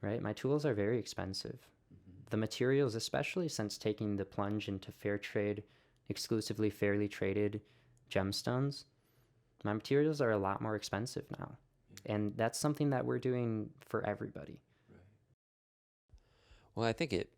right? My tools are very expensive. The materials, especially since taking the plunge into fair trade, exclusively fairly traded gemstones, my materials are a lot more expensive now. Yeah. And that's something that we're doing for everybody. Right. Well, I think it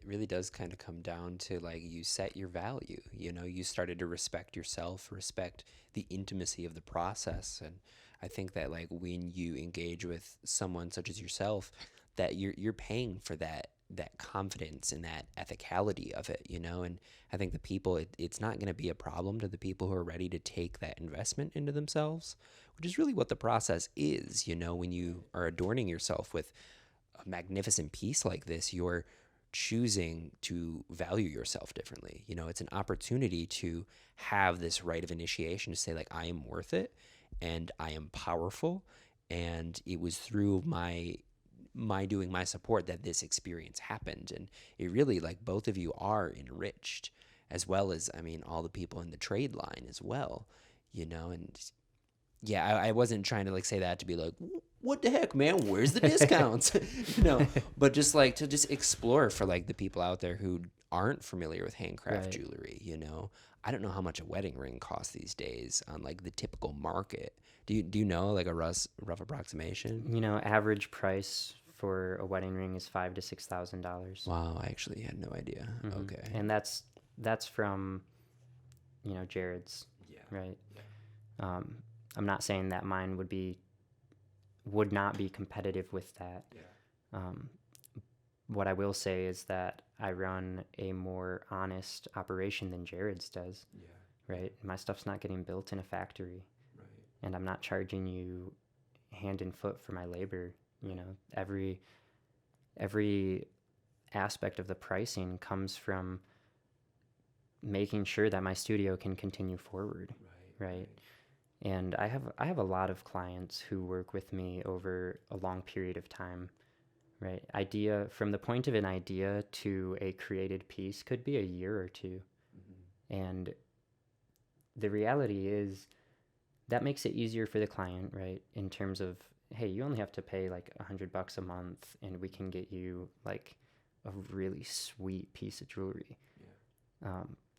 really does kind of come down to like you set your value. You started to respect yourself, respect the intimacy of the process. And I think that like when you engage with someone such as yourself, that you're paying for that confidence and that ethicality of it, and I think the people, it's not going to be a problem to the people who are ready to take that investment into themselves, which is really what the process is. When you are adorning yourself with a magnificent piece like this, you're choosing to value yourself differently. It's an opportunity to have this rite of initiation to say like, I am worth it and I am powerful, and it was through my doing my support that this experience happened. And it really, like, both of you are enriched, as well as all the people in the trade line as well. And yeah, I wasn't trying to like say that to be like, what the heck, man? Where's the discounts? But just like to just explore for like the people out there who aren't familiar with handcraft Right. jewelry. I don't know how much a wedding ring costs these days on like the typical market. Do you know like a rough approximation? Average price for a wedding ring is $5,000 to $6,000. Wow, I actually had no idea. Okay. And that's from Jared's, Yeah. right? Um, I'm not saying that mine would not be competitive with that. Yeah. Um, what I will say is that I run a more honest operation than Jared's does, Yeah. right? My stuff's not getting built in a factory, Right. and I'm not charging you hand and foot for my labor. Every aspect of the pricing comes from making sure that my studio can continue forward, right? And I have a lot of clients who work with me over a long period of time, right? Idea from the point of an idea to a created piece could be a year or two. And the reality is that makes it easier for the client, right? In terms of, hey, you only have to pay like $100 a month and we can get you like a really sweet piece of jewelry.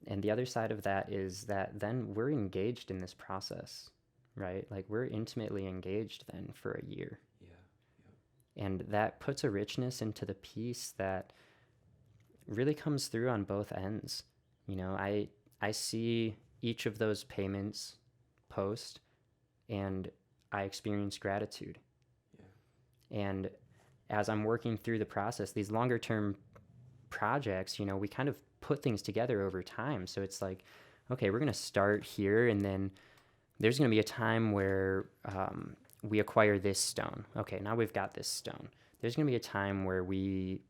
And the other side of that is that then we're engaged in this process, right? Like we're intimately engaged then for a year. And that puts a richness into the piece that really comes through on both ends. I see each of those payments post and I experience gratitude. And as I'm working through the process, these longer term projects, we kind of put things together over time. So it's like, okay, we're going to start here, and then there's going to be a time where we acquire this stone. Okay, now we've got this stone. There's going to be a time where we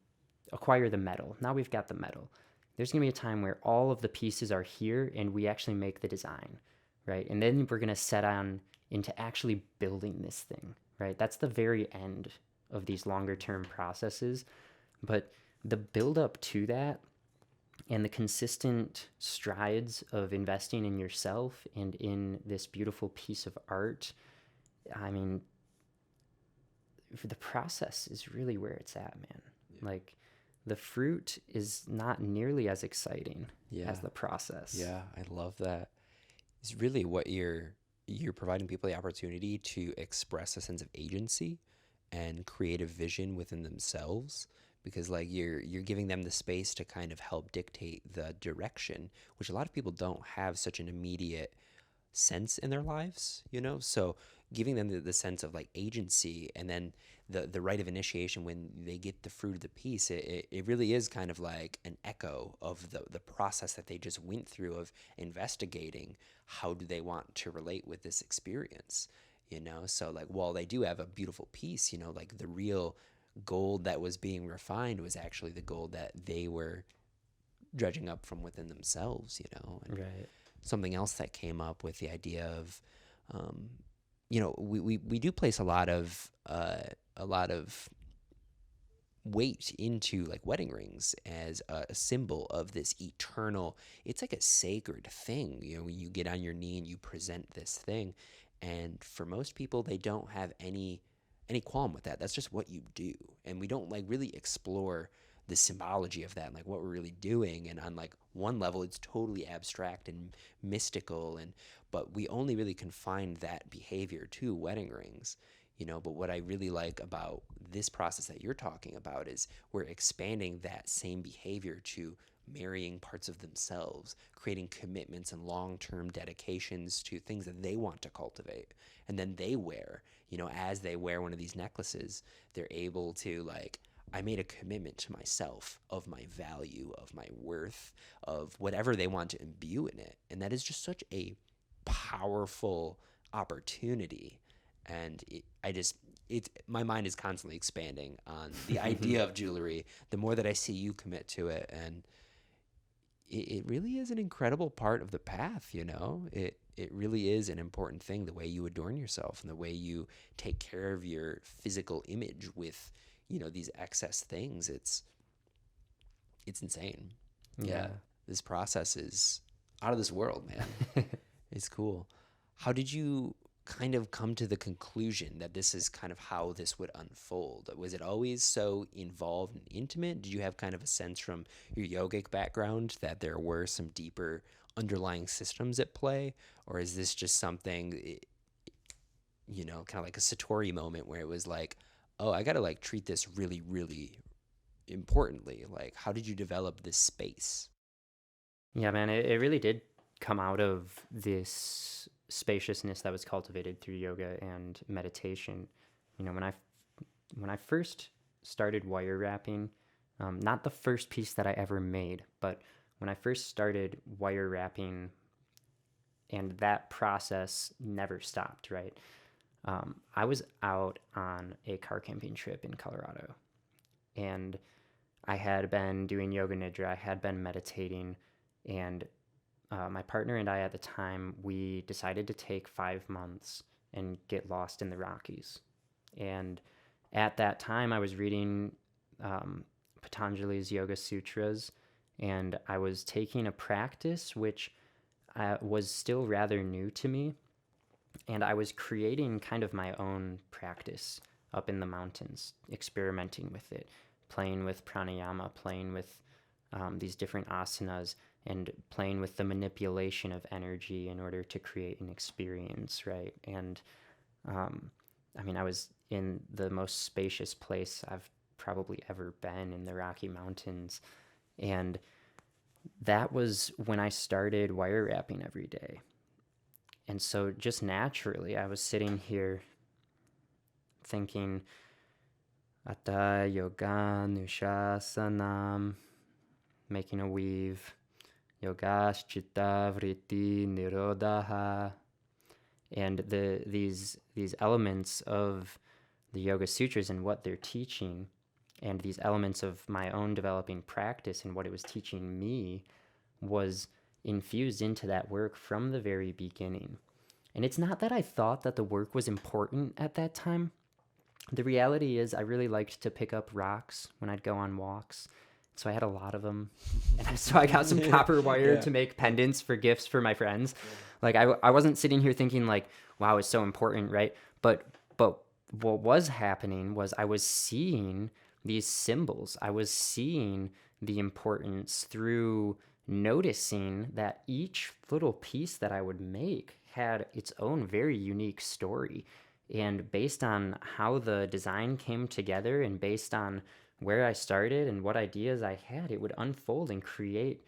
acquire the metal. Now we've got the metal. There's going to be a time where all of the pieces are here and we actually make the design, right? And then we're going to set on into actually building this thing, right? That's the very end of these longer term processes. But the build up to that and the consistent strides of investing in yourself and in this beautiful piece of art, I mean, the process is really where it's at, man. Like the fruit is not nearly as exciting as the process. Yeah, I love that. It's really what you're providing people the opportunity to express a sense of agency and creative vision within themselves, because like you're giving them the space to kind of help dictate the direction, which a lot of people don't have such an immediate sense in their lives. So giving them the sense of like agency, and then the rite of initiation when they get the fruit of the piece, it really is kind of like an echo of the process that they just went through of investigating how do they want to relate with this experience. So like while they do have a beautiful piece, like the real gold that was being refined was actually the gold that they were dredging up from within themselves. And Right. something else that came up with the idea of, we do place a lot of weight into like wedding rings as a symbol of this eternal. It's like a sacred thing. When you get on your knee and you present this thing, and for most people, they don't have any qualm with that. That's just what you do, and we don't like really explore the symbology of that and like what we're really doing. And on like one level, it's totally abstract and mystical, but we only really confine that behavior to wedding rings. But what I really like about this process that you're talking about is we're expanding that same behavior to marrying parts of themselves, creating commitments and long-term dedications to things that they want to cultivate. And then they wear, as they wear one of these necklaces, they're able to like, I made a commitment to myself of my value, of my worth, of whatever they want to imbue in it. And that is just such a powerful opportunity. And my mind is constantly expanding on the idea of jewelry the more that I see you commit to it. And it really is an incredible part of the path. It really is an important thing, the way you adorn yourself and the way you take care of your physical image with these excess things. It's insane. Yeah. This process is out of this world, man. It's cool. How did you kind of come to the conclusion that this is kind of how this would unfold? Was it always so involved and intimate? Did you have kind of a sense from your yogic background that there were some deeper underlying systems at play? Or is this just something, kind of like a Satori moment where it was like, oh, I got to like treat this really, really importantly? Like, how did you develop this space? Yeah, man, it really did come out of this spaciousness that was cultivated through yoga and meditation. When I first started wire wrapping, not the first piece that I ever made, but when I first started wire wrapping, and that process never stopped, right? I was out on a car camping trip in Colorado, and I had been doing yoga nidra, I had been meditating, and my partner and I at the time, we decided to take 5 months and get lost in the Rockies. And at that time, I was reading Patanjali's Yoga Sutras, and I was taking a practice which was still rather new to me. And I was creating kind of my own practice up in the mountains, experimenting with it, playing with pranayama, playing with these different asanas, and playing with the manipulation of energy in order to create an experience, right? And I was in the most spacious place I've probably ever been in the Rocky Mountains. And that was when I started wire wrapping every day. And so just naturally, I was sitting here thinking, Atta yoga nushasanam, making a weave, yogaschita vritti nirodha. And these elements of the Yoga Sutras and what they're teaching, and these elements of my own developing practice and what it was teaching me, was infused into that work from the very beginning. And it's not that I thought that the work was important at that time. The reality is I really liked to pick up rocks when I'd go on walks. So I had a lot of them. And so I got some copper wire to make pendants for gifts for my friends. Like I wasn't sitting here thinking like, wow, it's so important, right? But what was happening was I was seeing these symbols. I was seeing the importance through noticing that each little piece that I would make had its own very unique story. And based on how the design came together and based on where I started and what ideas I had, it would unfold and create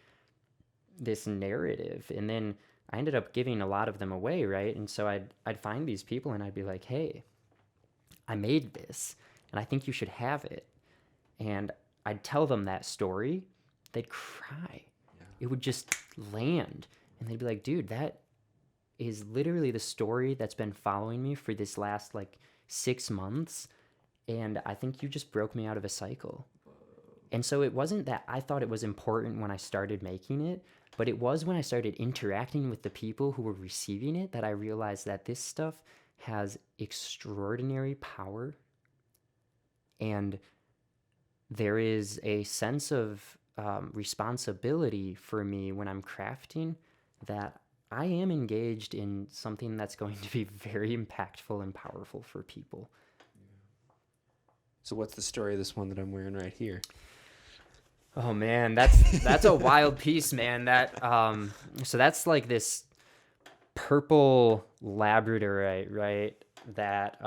this narrative. And then I ended up giving a lot of them away, right? And so I'd find these people and I'd be like, hey, I made this and I think you should have it. And I'd tell them that story. They'd cry. It would just land. And they'd be like, dude, that is literally the story that's been following me for this last 6 months. And I think you just broke me out of a cycle. And so it wasn't that I thought it was important when I started making it, but it was when I started interacting with the people who were receiving it that I realized that this stuff has extraordinary power. And there is a sense of responsibility for me when I'm crafting that I am engaged in something that's going to be very impactful and powerful for people. So what's the story of this one that I'm wearing right here? Oh man, that's a wild piece, man. So that's like this purple labradorite, right? That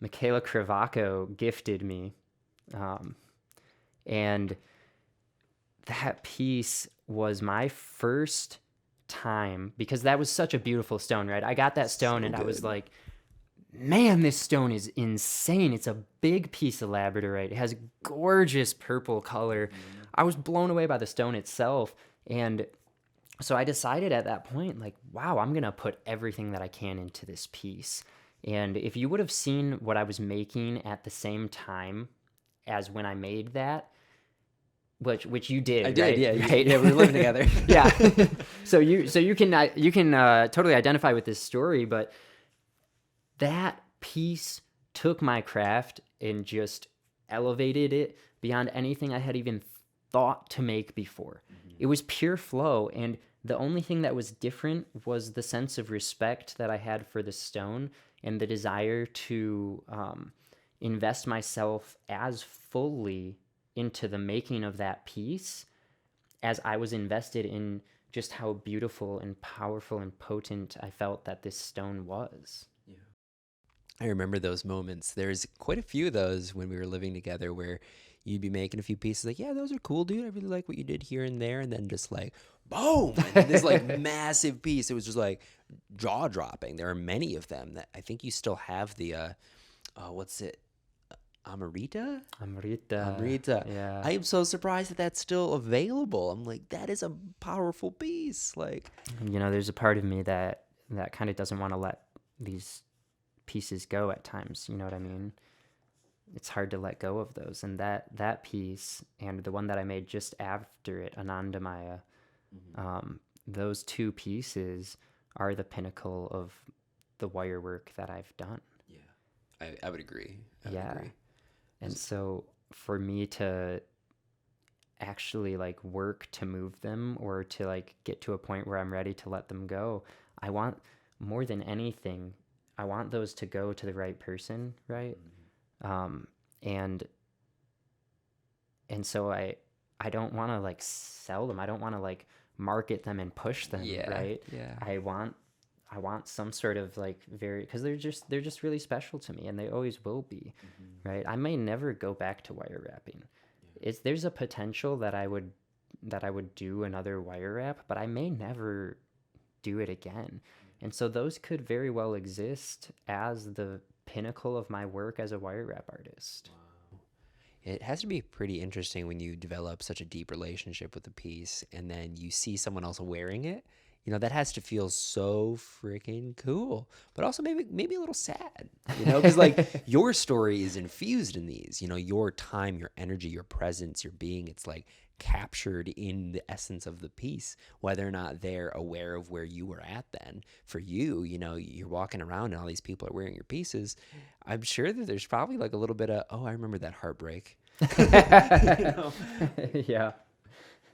Michaela Cravaco gifted me. And that piece was my first time, because that was such a beautiful stone, right? I got that stone and I was like, man, this stone is insane. It's a big piece of labradorite. It has gorgeous purple color. I was blown away by the stone itself. And so I decided at that point, wow, I'm going to put everything that I can into this piece. And if you would have seen what I was making at the same time as when I made that, which you did, I did, right? yeah, right? Yeah, we were living together. Yeah. So you can totally identify with this story, but that piece took my craft and just elevated it beyond anything I had even thought to make before. Mm-hmm. It was pure flow, and The only thing that was different was the sense of respect that I had for the stone and the desire to invest myself as fully into the making of that piece as I was invested in just how beautiful and powerful and potent I felt that this stone was. I remember those moments. There's quite a few of those when we were living together where you'd be making a few pieces like, yeah, those are cool, dude. I really like what you did here and there. And then just like, boom, and then this like massive piece. It was just like jaw dropping. There are many of them that I think you still have the, what's it? Amarita? Amrita. Yeah. I am so surprised that that's still available. I'm like, that is a powerful piece. Like, There's a part of me that kind of doesn't want to let these pieces go at times. You know what I mean? It's hard to let go of those. And that piece and the one that I made just after it, Anandamaya, those two pieces are the pinnacle of the wire work that I've done. Yeah, I would agree. I would agree. And so for me to actually like work to move them or to like get to a point where I'm ready to let them go, I want more than anything, I want those to go to the right person, right? And so I don't want to like sell them. I don't want to like market them and push them, right? Yeah. I want some sort of like because they're just really special to me, and they always will be, right? I may never go back to wire wrapping. There's a potential that I would do another wire wrap, but I may never do it again. And so those could very well exist as the pinnacle of my work as a wire wrap artist. Wow. It has to be pretty interesting when you develop such a deep relationship with a piece and then you see someone else wearing it. That has to feel so freaking cool, but also maybe a little sad, because like your story is infused in these, your time, your energy, your presence, your being, it's like captured in the essence of the piece, whether or not they're aware of where you were at then. For you, you're walking around and all these people are wearing your pieces. I'm sure that there's probably like a little bit of, oh, I remember that heartbreak. Yeah.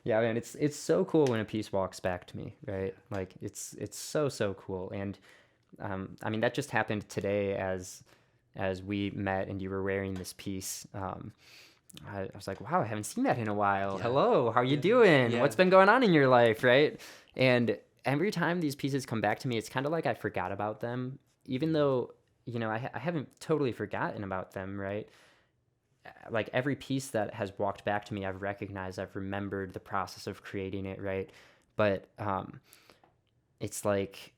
Yeah, man, it's so cool when a piece walks back to me, right? Like it's so cool. And I mean that just happened today as we met and you were wearing this piece. I was like, wow, I haven't seen that in a while. Yeah. Hello, how are you doing? Yeah. What's been going on in your life, right? And every time these pieces come back to me, it's kind of like I forgot about them, even though, I haven't totally forgotten about them, right? Like every piece that has walked back to me, I've recognized, I've remembered the process of creating it, right? But it's like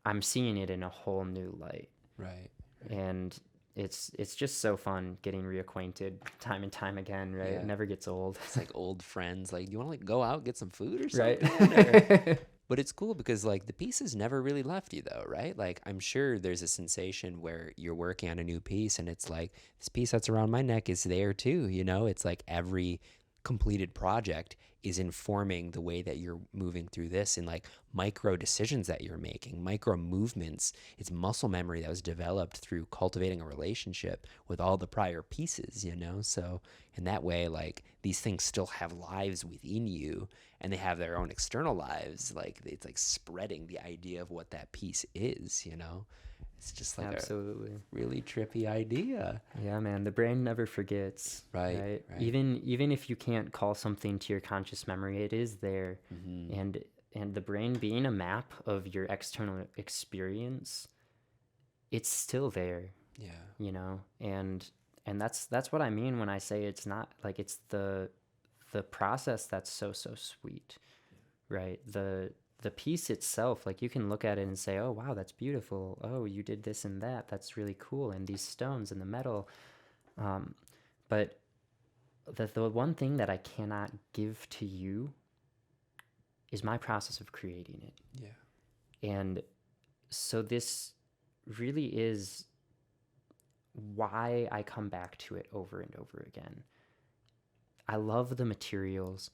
I'm seeing it in a whole new light. Right. And it's just so fun getting reacquainted time and time again, right? Yeah. It never gets old. It's like old friends. Like, you want to like go out, get some food or something? Right. But it's cool because like the pieces never really left you though, right? Like I'm sure there's a sensation where you're working on a new piece and it's like this piece that's around my neck is there too, It's like every completed project is informing the way that you're moving through this and like micro decisions that you're making, micro movements. It's muscle memory that was developed through cultivating a relationship with all the prior pieces, So in that way, like these things still have lives within you and they have their own external lives. Like it's like spreading the idea of what that piece is, It's just like absolutely a really trippy idea. Yeah, man, the brain never forgets. Right. Even if you can't call something to your conscious memory, it is there. And the brain being a map of your external experience, it's still there. Yeah. And that's what I mean when I say it's not like it's the process that's so sweet. Right? The piece itself, like you can look at it and say, oh, wow, that's beautiful. Oh, you did this and that. That's really cool. And these stones and the metal. But the one thing that I cannot give to you is my process of creating it. Yeah. And so this really is why I come back to it over and over again. I love the materials.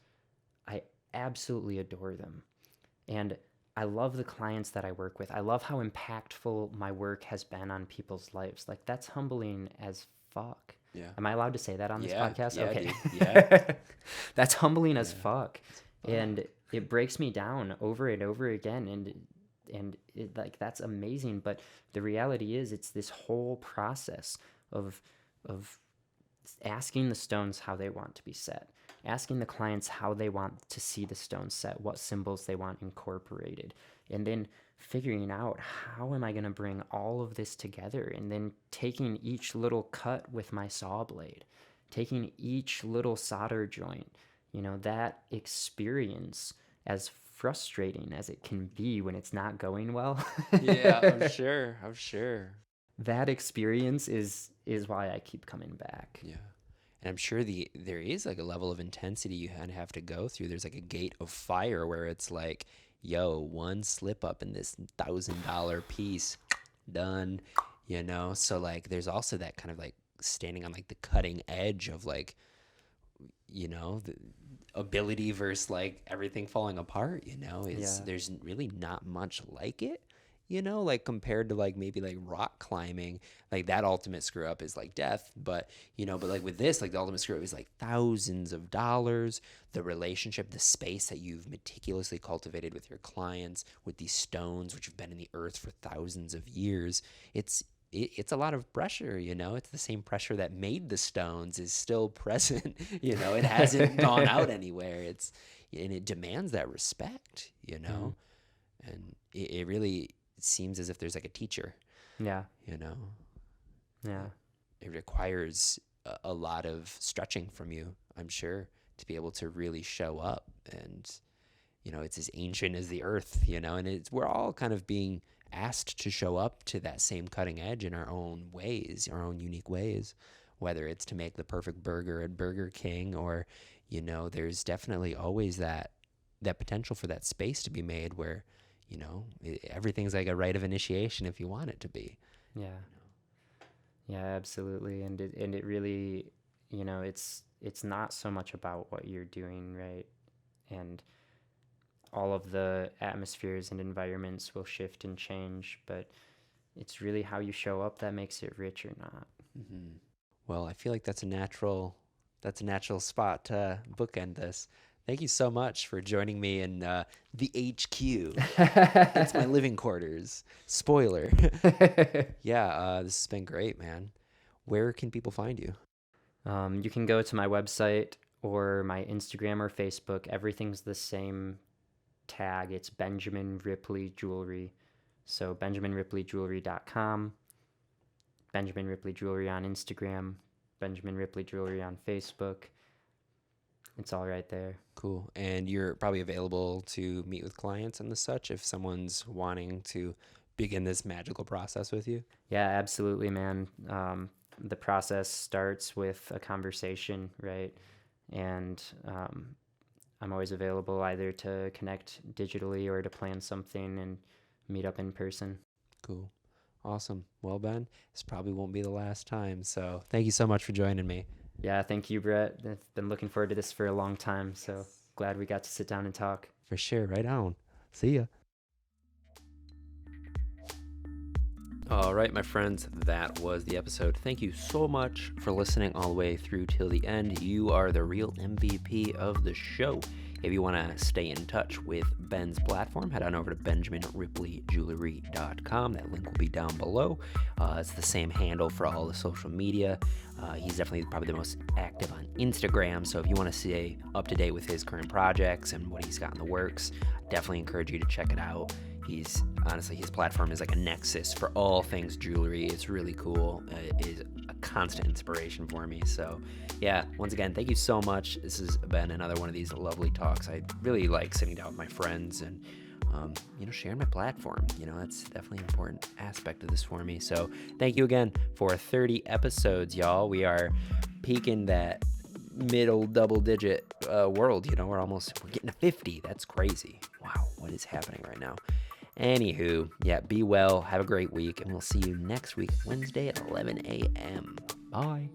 I absolutely adore them. And I love the clients that I work with. I love how impactful my work has been on people's lives. Like, that's humbling as fuck. Yeah. Am I allowed to say that on this podcast? Yeah, okay. dude. Yeah. That's humbling as fuck. And it breaks me down over and over again, and it, like, that's amazing. But the reality is, it's this whole process of of asking the stones how they want to be set, asking the clients how they want to see the stones set, what symbols they want incorporated, and then figuring out how am I going to bring all of this together, and then taking each little cut with my saw blade, taking each little solder joint, that experience, as frustrating as it can be when it's not going well. Yeah, I'm sure. I'm sure. That experience is why I keep coming back. Yeah. And I'm sure there is like a level of intensity you kind of have to go through. There's like a gate of fire where it's like, yo, one slip up in this $1,000 piece, done, So like there's also that kind of like standing on like the cutting edge of like, the ability versus like everything falling apart, is there's really not much like it. Like compared to like maybe like rock climbing, like that ultimate screw up is like death. But, but like with this, like the ultimate screw up is like thousands of dollars, the relationship, the space that you've meticulously cultivated with your clients, with these stones, which have been in the earth for thousands of years. It's a lot of pressure, It's the same pressure that made the stones is still present, It hasn't gone out anywhere. And it demands that respect, Mm-hmm. And it really seems as if there's like a teacher, Yeah. Yeah. It requires a lot of stretching from you, I'm sure, to be able to really show up. And, it's as ancient as the earth, and we're all kind of being asked to show up to that same cutting edge in our own ways, our own unique ways, whether it's to make the perfect burger at Burger King or, there's definitely always that potential for that space to be made where, everything's like a rite of initiation if you want it to be. Yeah. Yeah, absolutely. And it really, it's not so much about what you're doing, right? And all of the atmospheres and environments will shift and change, but it's really how you show up that makes it rich or not. Mm-hmm. Well, I feel like that's a natural spot to bookend this. Thank you so much for joining me in the HQ. It's my living quarters. Spoiler. Yeah, this has been great, man. Where can people find you? You can go to my website or my Instagram or Facebook. Everything's the same tag. It's Benjamin Ripley Jewelry. So BenjaminRipleyJewelry.com, Benjamin Ripley Jewelry on Instagram, Benjamin Ripley Jewelry on Facebook. It's all right there. Cool. And you're probably available to meet with clients and the such if someone's wanting to begin this magical process with you? Yeah, absolutely, man. The process starts with a conversation, right? And I'm always available either to connect digitally or to plan something and meet up in person. Cool. Awesome. Well, Ben, this probably won't be the last time. So thank you so much for joining me. Yeah, thank you, Brett. I've been looking forward to this for a long time, so glad we got to sit down and talk. For sure. Right on. See ya. All right, my friends, that was the episode. Thank you so much for listening all the way through till the end. You are the real MVP of the show. If you want to stay in touch with Ben's platform, head on over to BenjaminRipleyJewelry.com. That link will be down below. It's the same handle for all the social media. He's definitely probably the most active on Instagram, so if you want to stay up to date with his current projects and what he's got in the works, I definitely encourage you to check it out. His platform is like a nexus for all things jewelry. It's really cool. It is a constant inspiration for me. So yeah, once again, thank you so much. This has been another one of these lovely talks. I really like sitting down with my friends and sharing my platform. That's definitely an important aspect of this for me. So thank you again for 30 episodes, y'all. We are peaking that middle double digit world. We're getting to 50. That's crazy. Wow, what is happening right now? Anywho, yeah, be well, have a great week, and we'll see you next week, Wednesday at 11 a.m. Bye.